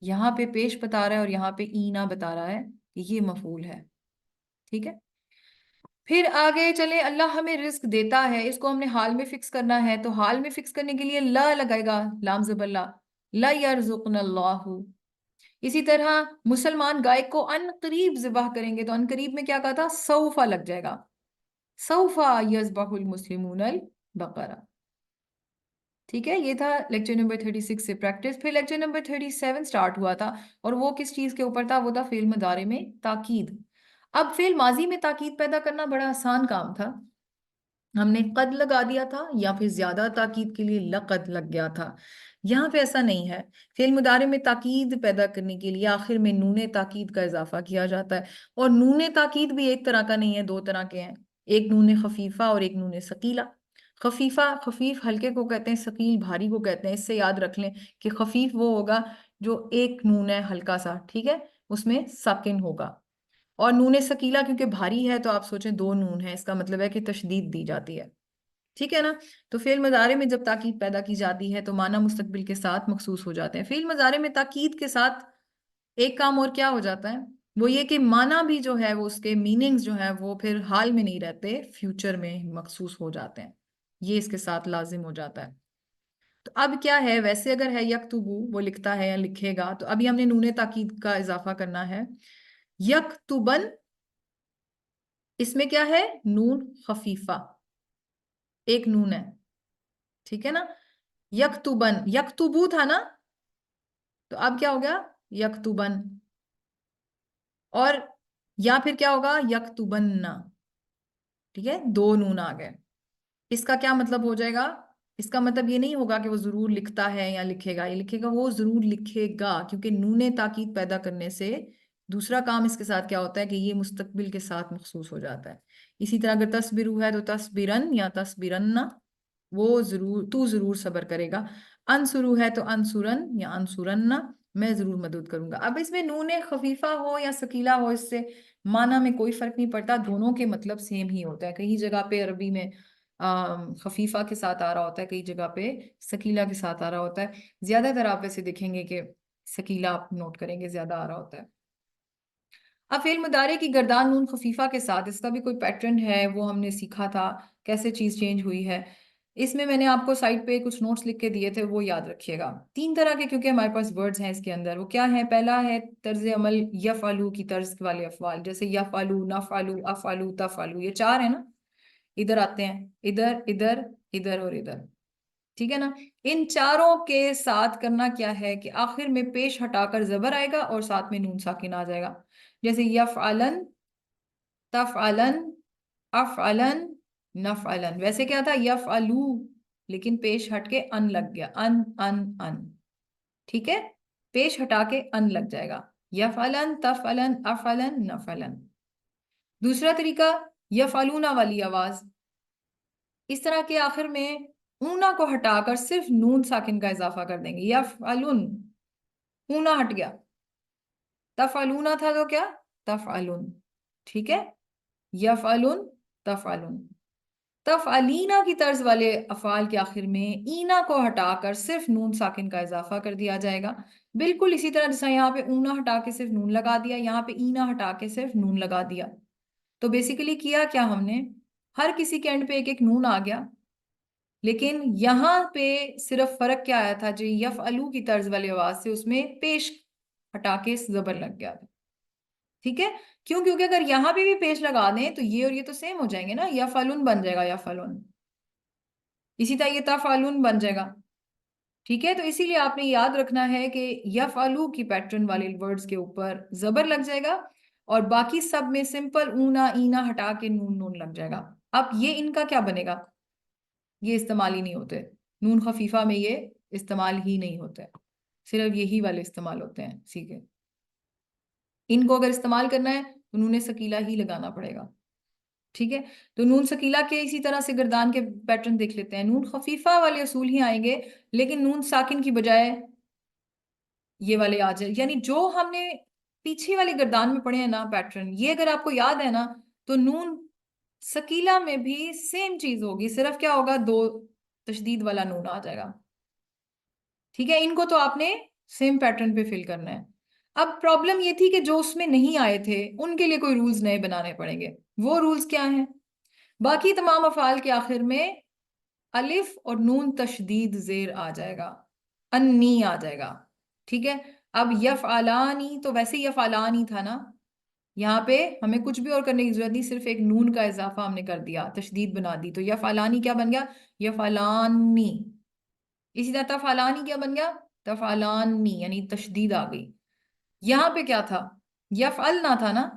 یہاں پہ پیش بتا رہا ہے اور یہاں پہ اینا بتا رہا ہے کہ یہ مفعول ہے. ٹھیک ہے، پھر آگے چلے. اللہ ہمیں رزق دیتا ہے، اس کو ہم نے حال میں فکس کرنا ہے، تو حال میں فکس کرنے کے لیے لا لگائے گا، لام زبر لا، لا یرزقنا اللہ. اسی طرح مسلمان گائے کو ان قریب ذبح کریں گے، تو ان قریب میں کیا کہا تھا؟ سوفا لگ جائے گا، سوفا یذبح المسلمون البقرہ. ٹھیک ہے، یہ تھا لیکچر نمبر 36 سے پریکٹس. پھر لیکچر نمبر 37 سٹارٹ ہوا تھا، اور وہ کس چیز کے اوپر تھا؟ وہ تھا فعل مضارع میں تاکید. اب فعل ماضی میں تاکید پیدا کرنا بڑا آسان کام تھا. ہم نے قد لگا دیا تھا یا پھر زیادہ تاکید کے لیے لقد لگ گیا تھا. یہاں پہ ایسا نہیں ہے. فعل مضارع میں تاکید پیدا کرنے کے لیے آخر میں نون تاکید کا اضافہ کیا جاتا ہے. اور نون تاکید بھی ایک طرح کا نہیں ہے، دو طرح کے ہیں. ایک نون خفیفہ اور ایک نون ثقیلہ. خفیفہ، خفیف ہلکے کو کہتے ہیں، ثقیل بھاری کو کہتے ہیں. اس سے یاد رکھ لیں کہ خفیف وہ ہوگا جو ایک نون ہے ہلکا سا، ٹھیک ہے، اس میں ساکن ہوگا. اور نون ثقیلہ کیونکہ بھاری ہے تو آپ سوچیں دو نون ہے، اس کا مطلب ہے کہ تشدید دی جاتی ہے. ٹھیک ہے نا؟ تو فعل مضارع میں جب تاکید پیدا کی جاتی ہے تو معنی مستقبل کے ساتھ مخصوص ہو جاتے ہیں. فعل مضارع میں تاکید کے ساتھ ایک کام اور کیا ہو جاتا ہے؟ وہ یہ کہ معنی بھی جو ہے وہ اس کے میننگز جو ہے وہ پھر حال میں نہیں رہتے، فیوچر میں مخصوص ہو جاتے ہیں. یہ اس کے ساتھ لازم ہو جاتا ہے. تو اب کیا ہے؟ ویسے اگر ہے یکتبو، وہ لکھتا ہے یا لکھے گا، تو ابھی ہم نے نون تاکید کا اضافہ کرنا ہے. یکتبن، اس میں کیا ہے؟ نون خفیفہ، ایک نون ہے. ٹھیک ہے نا؟ یکتبن، یکتبو تھا نا، تو اب کیا ہو گیا؟ یکتبن. اور یا پھر کیا ہوگا؟ یکتبن. ٹھیک ہے، دو نون آ گئے. اس کا کیا مطلب ہو جائے گا؟ اس کا مطلب یہ نہیں ہوگا کہ وہ ضرور لکھتا ہے یا لکھے گا. یہ لکھے گا، وہ ضرور لکھے گا، کیونکہ نون تاکید پیدا کرنے سے دوسرا کام اس کے ساتھ کیا ہوتا ہے کہ یہ مستقبل کے ساتھ مخصوص ہو جاتا ہے. اسی طرح اگر تصبرو ہے تو تصبرن یا تصبرن، وہ ضرور، تو ضرور صبر کرے گا. انصرو ہے تو انصرن یا انصرن، میں ضرور مدد کروں گا. اب اس میں نون خفیفہ ہو یا ثقیلہ ہو، اس سے معنی میں کوئی فرق نہیں پڑتا، دونوں کے مطلب سیم ہی ہوتا ہے. کئی جگہ پہ عربی میں خفیفہ کے ساتھ آ رہا ہوتا ہے، کئی جگہ پہ ثقیلہ کے ساتھ آ رہا ہوتا ہے. زیادہ تر آپ ویسے دیکھیں گے کہ ثقیلہ آپ نوٹ کریں گے زیادہ آ رہا ہوتا ہے. اب فعل مضارع کی گردان نون خفیفہ کے ساتھ، اس کا بھی کوئی پیٹرن ہے، وہ ہم نے سیکھا تھا کیسے چیز چینج ہوئی ہے. اس میں نے آپ کو سائٹ پہ کچھ نوٹس لکھ کے دیے تھے، وہ یاد رکھیے گا. تین طرح کے کیونکہ ہمارے پاس ورڈز ہیں اس کے اندر. وہ کیا ہے؟ پہلا ہے طرز عمل یفعلو کی طرز والے افعال، جیسے یفعلو، نفعلو، افعلو، تفعلو. یہ چار ہیں نا، ادھر آتے ہیں، ادھر، ادھر، ادھر اور ادھر. ٹھیک ہے نا؟ ان چاروں کے ساتھ کرنا کیا ہے کہ آخر میں پیش ہٹا کر زبر آئے گا اور ساتھ میں نون ساکن آ جائے گا. جیسے یفعلن، تفعلن، افعلن، نفعلن. ویسے کیا تھا؟ یفعلو، لیکن پیش ہٹ کے ان لگ گیا، ان ان ان. ٹھیک ہے، پیش ہٹا کے ان لگ جائے گا. یفعلن، تفعلن، افعلن، نفعلن. دوسرا طریقہ یفعلونا والی آواز. اس طرح کے آخر میں اونا کو ہٹا کر صرف نون ساکن کا اضافہ کر دیں گے. یفعلن، اونا ہٹ گیا. تفعلونا تھا تو کیا؟ تفعلن. ٹھیک ہے، یفعلن، تفعلن. تفعلینا کی طرز والے افعال کے آخر میں اینا کو ہٹا کر صرف نون ساکن کا اضافہ کر دیا جائے گا. بالکل اسی طرح جیسا یہاں پہ اونا ہٹا کے صرف نون لگا دیا، یہاں پہ اینا ہٹا کے صرف نون لگا دیا. تو بیسیکلی کیا کیا ہم نے؟ ہر کسی کے اینڈ پہ ایک ایک نون آ گیا، لیکن یہاں پہ صرف فرق کیا آیا تھا؟ جو یفعلو کی طرز والی آواز سے اس میں پیش ہٹا کے زبر لگ گیا تھا. ٹھیک ہے، کیوں؟ کیونکہ اگر یہاں پہ بھی پیش لگا دیں تو یہ اور یہ تو سیم ہو جائیں گے نا. یفعلن بن جائے گا یفعلن، اسی طرح یہ تفعلن بن جائے گا. ٹھیک ہے، تو اسی لیے آپ نے یاد رکھنا ہے کہ یفعلو کی پیٹرن والے ورڈز کے اوپر زبر لگ جائے گا اور باقی سب میں سمپل اونا اینا ہٹا کے نون نون لگ جائے گا. اب یہ ان کا کیا بنے گا؟ یہ استعمال ہی نہیں ہوتے. نون خفیفہ میں یہ استعمال ہی نہیں ہوتے، صرف یہی والے استعمال ہوتے ہیں. ٹھیک ہے، ان کو اگر استعمال کرنا ہے تو نون ثقیلہ ہی لگانا پڑے گا. ٹھیک ہے، تو نون ثقیلہ کے اسی طرح سے گردان کے پیٹرن دیکھ لیتے ہیں. نون خفیفہ والے اصول ہی آئیں گے، لیکن نون ساکن کی بجائے یہ والے آ جائے. یعنی جو ہم نے پیچھے والی گردان میں پڑھے ہیں نا پیٹرن، یہ اگر آپ کو یاد ہے نا، تو نون سکیلا میں بھی سیم چیز ہوگی، صرف کیا ہوگا، دو تشدید والا نون آ جائے گا. ٹھیک ہے، ان کو تو آپ نے سیم پیٹرن پہ فل کرنا ہے. اب پرابلم یہ تھی کہ جو اس میں نہیں آئے تھے ان کے لیے کوئی رولز نئے بنانے پڑیں گے. وہ رولز کیا ہیں؟ باقی تمام افعال کے آخر میں الف اور نون تشدید زیر آ جائے گا، انی آ جائے گا. ٹھیک ہے، اب یفعلانی تو ویسے ہی یفعلانی تھا نا، یہاں پہ ہمیں کچھ بھی اور کرنے کی ضرورت نہیں، صرف ایک نون کا اضافہ ہم نے کر دیا، تشدید بنا دی، تو یفعلانی کیا بن گیا؟ یفعلانی. اسی طرح تفعلانی کیا بن گیا؟ تفعلانی، یعنی تشدید آ گئی. یہاں پہ کیا تھا؟ یفعلنا تھا نا،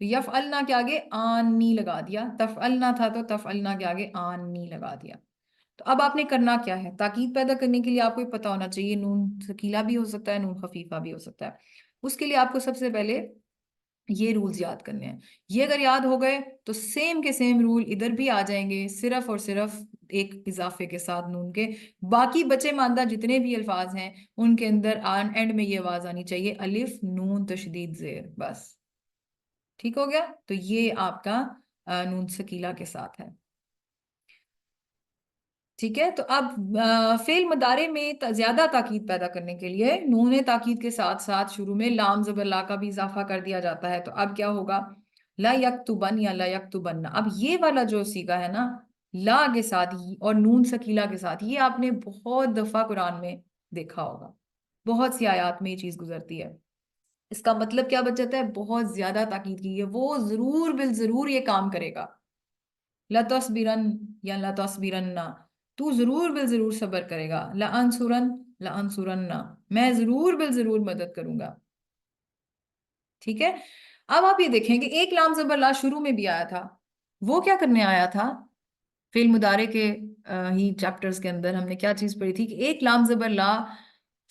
یفعلنا کے آگے آنی لگا دیا، تفعلنا تھا تو تفعلنا کے آگے آنی لگا دیا. تو اب آپ نے کرنا کیا ہے؟ تاکید پیدا کرنے کے لیے آپ کو پتا ہونا چاہیے نون ثقیلہ بھی ہو سکتا ہے، نون خفیفہ بھی ہو سکتا ہے. اس کے لیے آپ کو سب سے پہلے یہ رولز یاد کرنے ہیں. یہ اگر یاد ہو گئے تو سیم کے سیم رول ادھر بھی آ جائیں گے، صرف اور صرف ایک اضافے کے ساتھ نون کے. باقی بچے ماندہ جتنے بھی الفاظ ہیں ان کے اندر اینڈ میں یہ آواز آنی چاہیے، الف نون تشدید زیر، بس. ٹھیک ہو گیا؟ تو یہ آپ کا نون ثقیلہ کے ساتھ ہے. ٹھیک ہے، تو اب فعل مضارع میں زیادہ تاکید پیدا کرنے کے لیے نون تاکید کے ساتھ ساتھ شروع میں لام زبر لا کا بھی اضافہ کر دیا جاتا ہے. تو اب کیا ہوگا؟ لا یکتبن یا لا یکتبن. اب یہ والا جو سیگا ہے نا، لا کے ساتھ اور نون ثقیلہ کے ساتھ، یہ آپ نے بہت دفعہ قرآن میں دیکھا ہوگا، بہت سی آیات میں یہ چیز گزرتی ہے. اس کا مطلب کیا بچ جاتا ہے؟ بہت زیادہ تاکید کی ہے، وہ ضرور بالضرور یہ کام کرے گا. لَتَصْبِرَنَّ یا لَتَصْبِرَنَّ، تو ضرور بالضرور صبر کرے گا. لَأَنْصُرَنَّ لَأَنْصُرَنَّ، میں ضرور بالضرور مدد کروں گا. ٹھیک ہے، اب آپ یہ دیکھیں کہ ایک لام زبر لا شروع میں بھی آیا تھا. وہ کیا کرنے آیا تھا؟ فعل مضارع کے ہی چیپٹرز کے اندر ہم نے کیا چیز پڑھی تھی کہ ایک لام زبر لا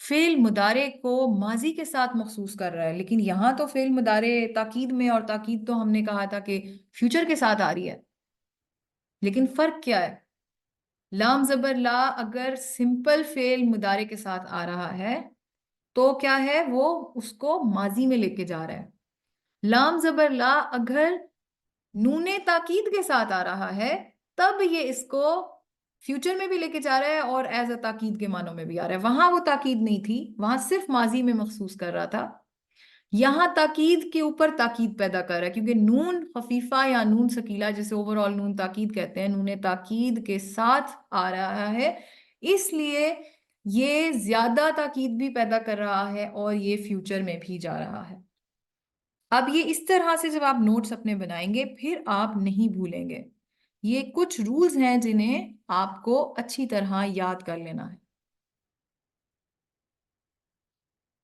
فعل مضارع کو ماضی کے ساتھ مخصوص کر رہا ہے، لیکن یہاں تو فعل مضارع تاکید میں، اور تاکید تو ہم نے کہا تھا کہ فیوچر کے ساتھ آ رہی ہے. لیکن فرق کیا ہے؟ لام زبر لا اگر سمپل فعل مضارع کے ساتھ آ رہا ہے تو کیا ہے؟ وہ اس کو ماضی میں لے کے جا رہا ہے. لام زبر لا اگر نون تاکید کے ساتھ آ رہا ہے تب یہ اس کو فیوچر میں بھی لے کے جا رہا ہے اور ایز اے تاکید کے معنوں میں بھی آ رہا ہے. وہاں وہ تاکید نہیں تھی، وہاں صرف ماضی میں مخصوص کر رہا تھا. یہاں تاکید کے اوپر تاکید پیدا کر رہا ہے، کیونکہ نون خفیفہ یا نون ثقیلہ جسے اوور آل نون تاکید کہتے ہیں، نون تاکید کے ساتھ آ رہا ہے، اس لیے یہ زیادہ تاکید بھی پیدا کر رہا ہے اور یہ فیوچر میں بھی جا رہا ہے. اب یہ اس طرح سے جب آپ نوٹس اپنے بنائیں گے پھر آپ نہیں بھولیں گے. یہ کچھ رولز ہیں جنہیں آپ کو اچھی طرح یاد کر لینا ہے.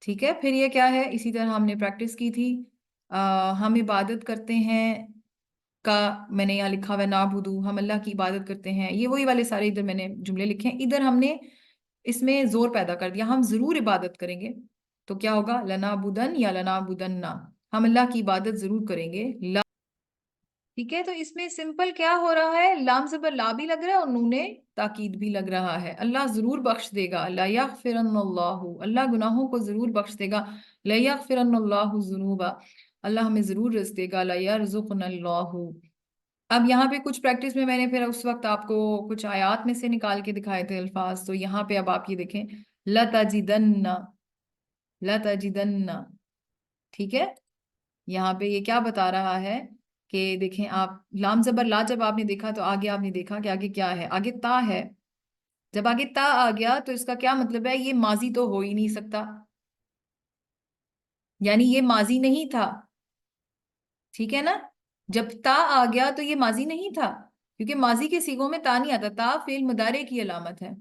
ٹھیک ہے، پھر یہ کیا ہے؟ اسی طرح ہم نے پریکٹس کی تھی، ہم عبادت کرتے ہیں کا میں نے یہاں لکھا ہوا ہے نعبدو، ہم اللہ کی عبادت کرتے ہیں. یہ وہی والے سارے ادھر میں نے جملے لکھے ہیں. ادھر ہم نے اس میں زور پیدا کر دیا، ہم ضرور عبادت کریں گے. تو کیا ہوگا؟ لنعبدن یا لنعبدنہ، ہم اللہ کی عبادت ضرور کریں گے. ٹھیک ہے، تو اس میں سمپل کیا ہو رہا ہے؟ لام زبر لا بھی لگ رہا ہے اور نون تاکید بھی لگ رہا ہے. اللہ ضرور بخش دے گا، لا یغفرن اللہ، اللہ گناہوں کو ضرور بخش دے گا. لا یغفرن اللہ الذنوب، اللہ ہمیں ضرور رزق دے گا. لا یرزقنا اللہ. اب یہاں پہ کچھ پریکٹس میں نے پھر اس وقت آپ کو کچھ آیات میں سے نکال کے دکھائے تھے الفاظ، تو یہاں پہ اب آپ یہ دیکھیں، لَتَجِدَنَّ، لَتَجِدَنَّ. ٹھیک ہے، یہاں پہ یہ کیا بتا رہا ہے کہ دیکھیں آپ لام زبر لا جب آپ نے دیکھا تو آگے آپ نے دیکھا کہ آگے کیا ہے؟ آگے تا ہے. جب آگے تا آ گیا تو اس کا کیا مطلب ہے؟ یہ ماضی تو ہو ہی نہیں سکتا، یعنی یہ ماضی نہیں تھا. ٹھیک ہے نا، جب تا آ گیا تو یہ ماضی نہیں تھا، کیونکہ ماضی کے صیغوں میں تا نہیں آتا، تا فعل مضارع کی علامت ہے.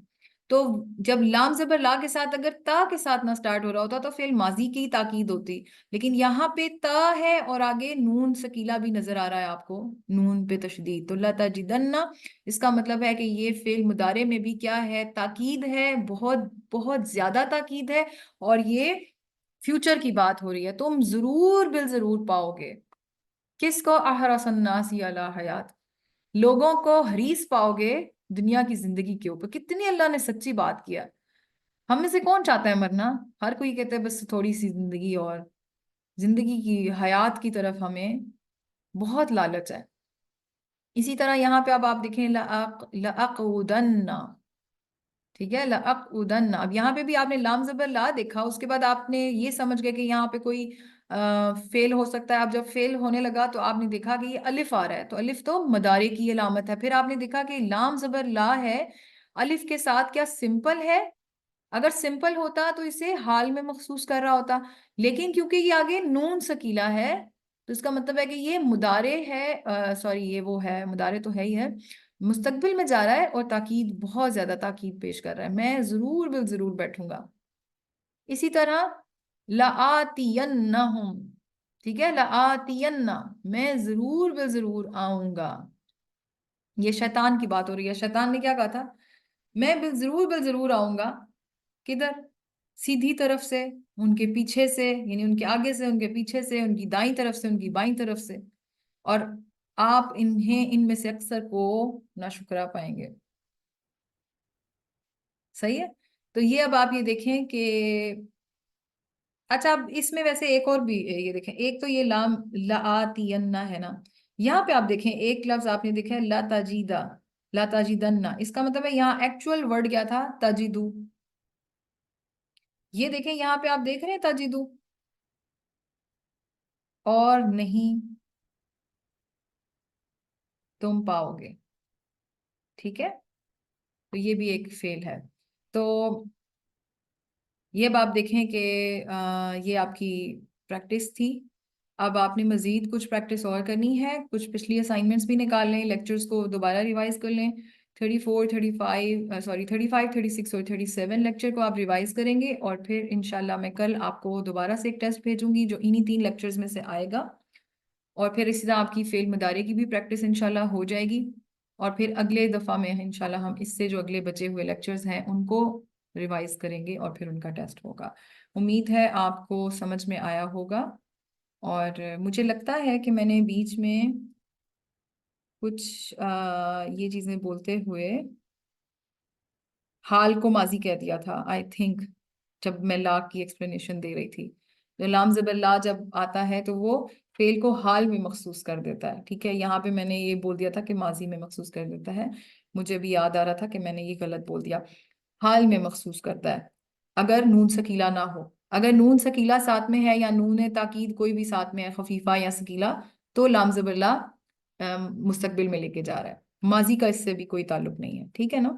تو جب لام زبر لا کے ساتھ اگر تا کے ساتھ نہ سٹارٹ ہو رہا ہوتا تو فعل ماضی کی تاکید ہوتی، لیکن یہاں پہ تا ہے اور آگے نون ثقیلہ بھی نظر آ رہا ہے آپ کو، نون پہ تشدید. تو لَتَجِدَنَّ اس کا مطلب ہے کہ یہ فعل مضارع میں بھی کیا ہے؟ تاکید ہے، بہت بہت زیادہ تاکید ہے، اور یہ فیوچر کی بات ہو رہی ہے. تم ضرور بالضرور پاؤ گے کس کو؟ احرص الناس علی حیات، لوگوں کو حریص پاؤ گے دنیا کی زندگی کے اوپر. کتنی اللہ نے سچی بات کیا. ہم میں سے کون چاہتا ہے مرنا؟ ہر کوئی کہتا ہے بس تھوڑی سی زندگی، اور زندگی کی حیات کی طرف ہمیں بہت لالچ ہے. اسی طرح یہاں پہ اب آپ دیکھیں لأقعدن، ٹھیک ہے، لأقعدن. اب یہاں پہ بھی آپ نے لام زبر لا دیکھا، اس کے بعد آپ نے یہ سمجھ گئے کہ یہاں پہ کوئی فیل ہو سکتا ہے. اب جب فیل ہونے لگا تو آپ نے دیکھا کہ یہ الف آ رہا ہے، تو الف تو مدارے کی علامت ہے. پھر آپ نے دیکھا کہ لام زبر لا ہے الف کے ساتھ، کیا سمپل ہے؟ اگر سمپل ہوتا تو اسے حال میں مخصوص کر رہا ہوتا، لیکن کیونکہ یہ آگے نون سکیلا ہے تو اس کا مطلب ہے کہ یہ مدارے ہے، سوری یہ وہ ہے، مدارے تو ہے ہی ہے، مستقبل میں جا رہا ہے اور تاکید، بہت زیادہ تاکید پیش کر رہا ہے، میں ضرور بال ضرور بیٹھوں گا. اسی طرح لآتینہم، ٹھیک ہے، لآتین، میں ضرور بال ضرور آؤں گا. یہ شیطان کی بات ہو رہی ہے. شیطان نے کیا کہا تھا؟ میں بال ضرور آؤں گا. کدھر؟ سیدھی طرف سے، ان کے پیچھے سے، یعنی ان کے آگے سے، ان کے پیچھے سے، ان کی دائیں طرف سے، ان کی بائیں طرف سے. اور آپ ان میں سے اکثر کو ناشکرا پائیں گے. صحیح ہے. تو یہ اب آپ یہ دیکھیں کہ اچھا، اب اس میں ویسے ایک اور بھی یہ دیکھیں، ایک تو یہ لام لآتینہ ہے نا، یہاں پہ آپ دیکھیں ایک لفظ آپ نے دیکھا ہے لا تجیدہ، لا تجیدن، اس کا مطلب ہے یہاں ایکچوئل ورڈ کیا تھا؟ تجیدو. یہ دیکھیں یہاں پہ آپ دیکھ رہے ہیں تجیدو، اور نہیں تم پاؤ گے. ٹھیک ہے، تو یہ بھی ایک فیل ہے. تو یہ اب آپ دیکھیں کہ یہ آپ کی پریکٹس تھی. اب آپ نے مزید کچھ پریکٹس اور کرنی ہے، کچھ پچھلی اسائنمنٹس بھی نکال لیں، لیکچرز کو دوبارہ ریوائز کر لیں. 34 35 سوری 35 36 اور 37 لیکچر کو آپ ریوائز کریں گے، اور پھر انشاءاللہ میں کل آپ کو دوبارہ سے ایک ٹیسٹ بھیجوں گی جو انہی 3 لیکچرز میں سے آئے گا. اور پھر اسی طرح آپ کی فعل مضارع کی بھی پریکٹس انشاءاللہ ہو جائے گی. اور پھر اگلے دفعہ میں انشاءاللہ ہم اس سے جو اگلے بچے ہوئے لیکچرز ہیں ان کو ریوائز کریں گے، اور پھر ان کا ٹیسٹ ہوگا. امید ہے آپ کو سمجھ میں آیا ہوگا. اور مجھے لگتا ہے کہ میں نے بیچ میں کچھ یہ چیزیں بولتے ہوئے حال کو ماضی کہہ دیا تھا آئی تھنک، جب میں لا کی ایکسپلینیشن دے رہی تھی. جو لام زبر لا جب آتا ہے تو وہ فعل کو حال میں مخصوص کر دیتا ہے. ٹھیک ہے، یہاں پہ میں نے یہ بول دیا تھا کہ ماضی میں مخصوص کر دیتا ہے. مجھے بھی یاد آ رہا تھا کہ میں نے یہ غلط بول دیا. حال میں مخصوص کرتا ہے اگر نون سکیلا نہ ہو. اگر نون سکیلا ساتھ میں ہے یا نون تاکید کوئی بھی ساتھ میں ہے، خفیفہ یا سکیلا، تو لام زبر لا مستقبل میں لے کے جا رہا ہے. ماضی کا اس سے بھی کوئی تعلق نہیں ہے. ٹھیک ہے نا؟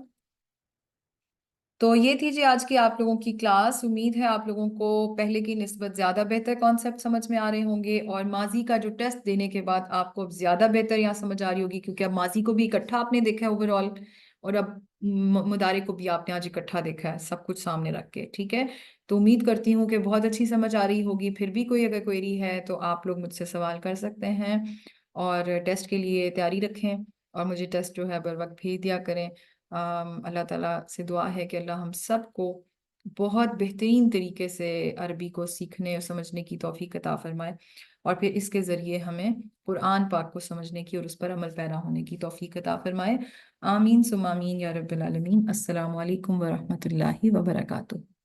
تو یہ تھی جی آج کی آپ لوگوں کی کلاس. امید ہے آپ لوگوں کو پہلے کی نسبت زیادہ بہتر کانسیپٹ سمجھ میں آ رہے ہوں گے، اور ماضی کا جو ٹیسٹ دینے کے بعد آپ کو اب زیادہ بہتر یہاں سمجھ آ رہی ہوگی، کیونکہ اب ماضی کو بھی اکٹھا آپ نے دیکھا ہے اوور آل، اور اب مدارے کو بھی آپ نے آج اکٹھا دیکھا ہے سب کچھ سامنے رکھ کے. ٹھیک ہے، تو امید کرتی ہوں کہ بہت اچھی سمجھ آ رہی ہوگی. پھر بھی کوئی اگر کوئری ہے تو آپ لوگ مجھ سے سوال کر سکتے ہیں، اور ٹیسٹ کے لیے تیاری رکھیں، اور مجھے ٹیسٹ جو ہے بر وقت بھیج دیا کریں. اللہ تعالیٰ سے دعا ہے کہ اللہ ہم سب کو بہت بہترین طریقے سے عربی کو سیکھنے اور سمجھنے کی توفیق عطا فرمائے، اور پھر اس کے ذریعے ہمیں قرآن پاک کو سمجھنے کی اور اس پر عمل پیرا ہونے کی توفیق عطا فرمائے. آمین ثم آمین یا رب العالمین. السلام علیکم ورحمۃ اللہ وبرکاتہ.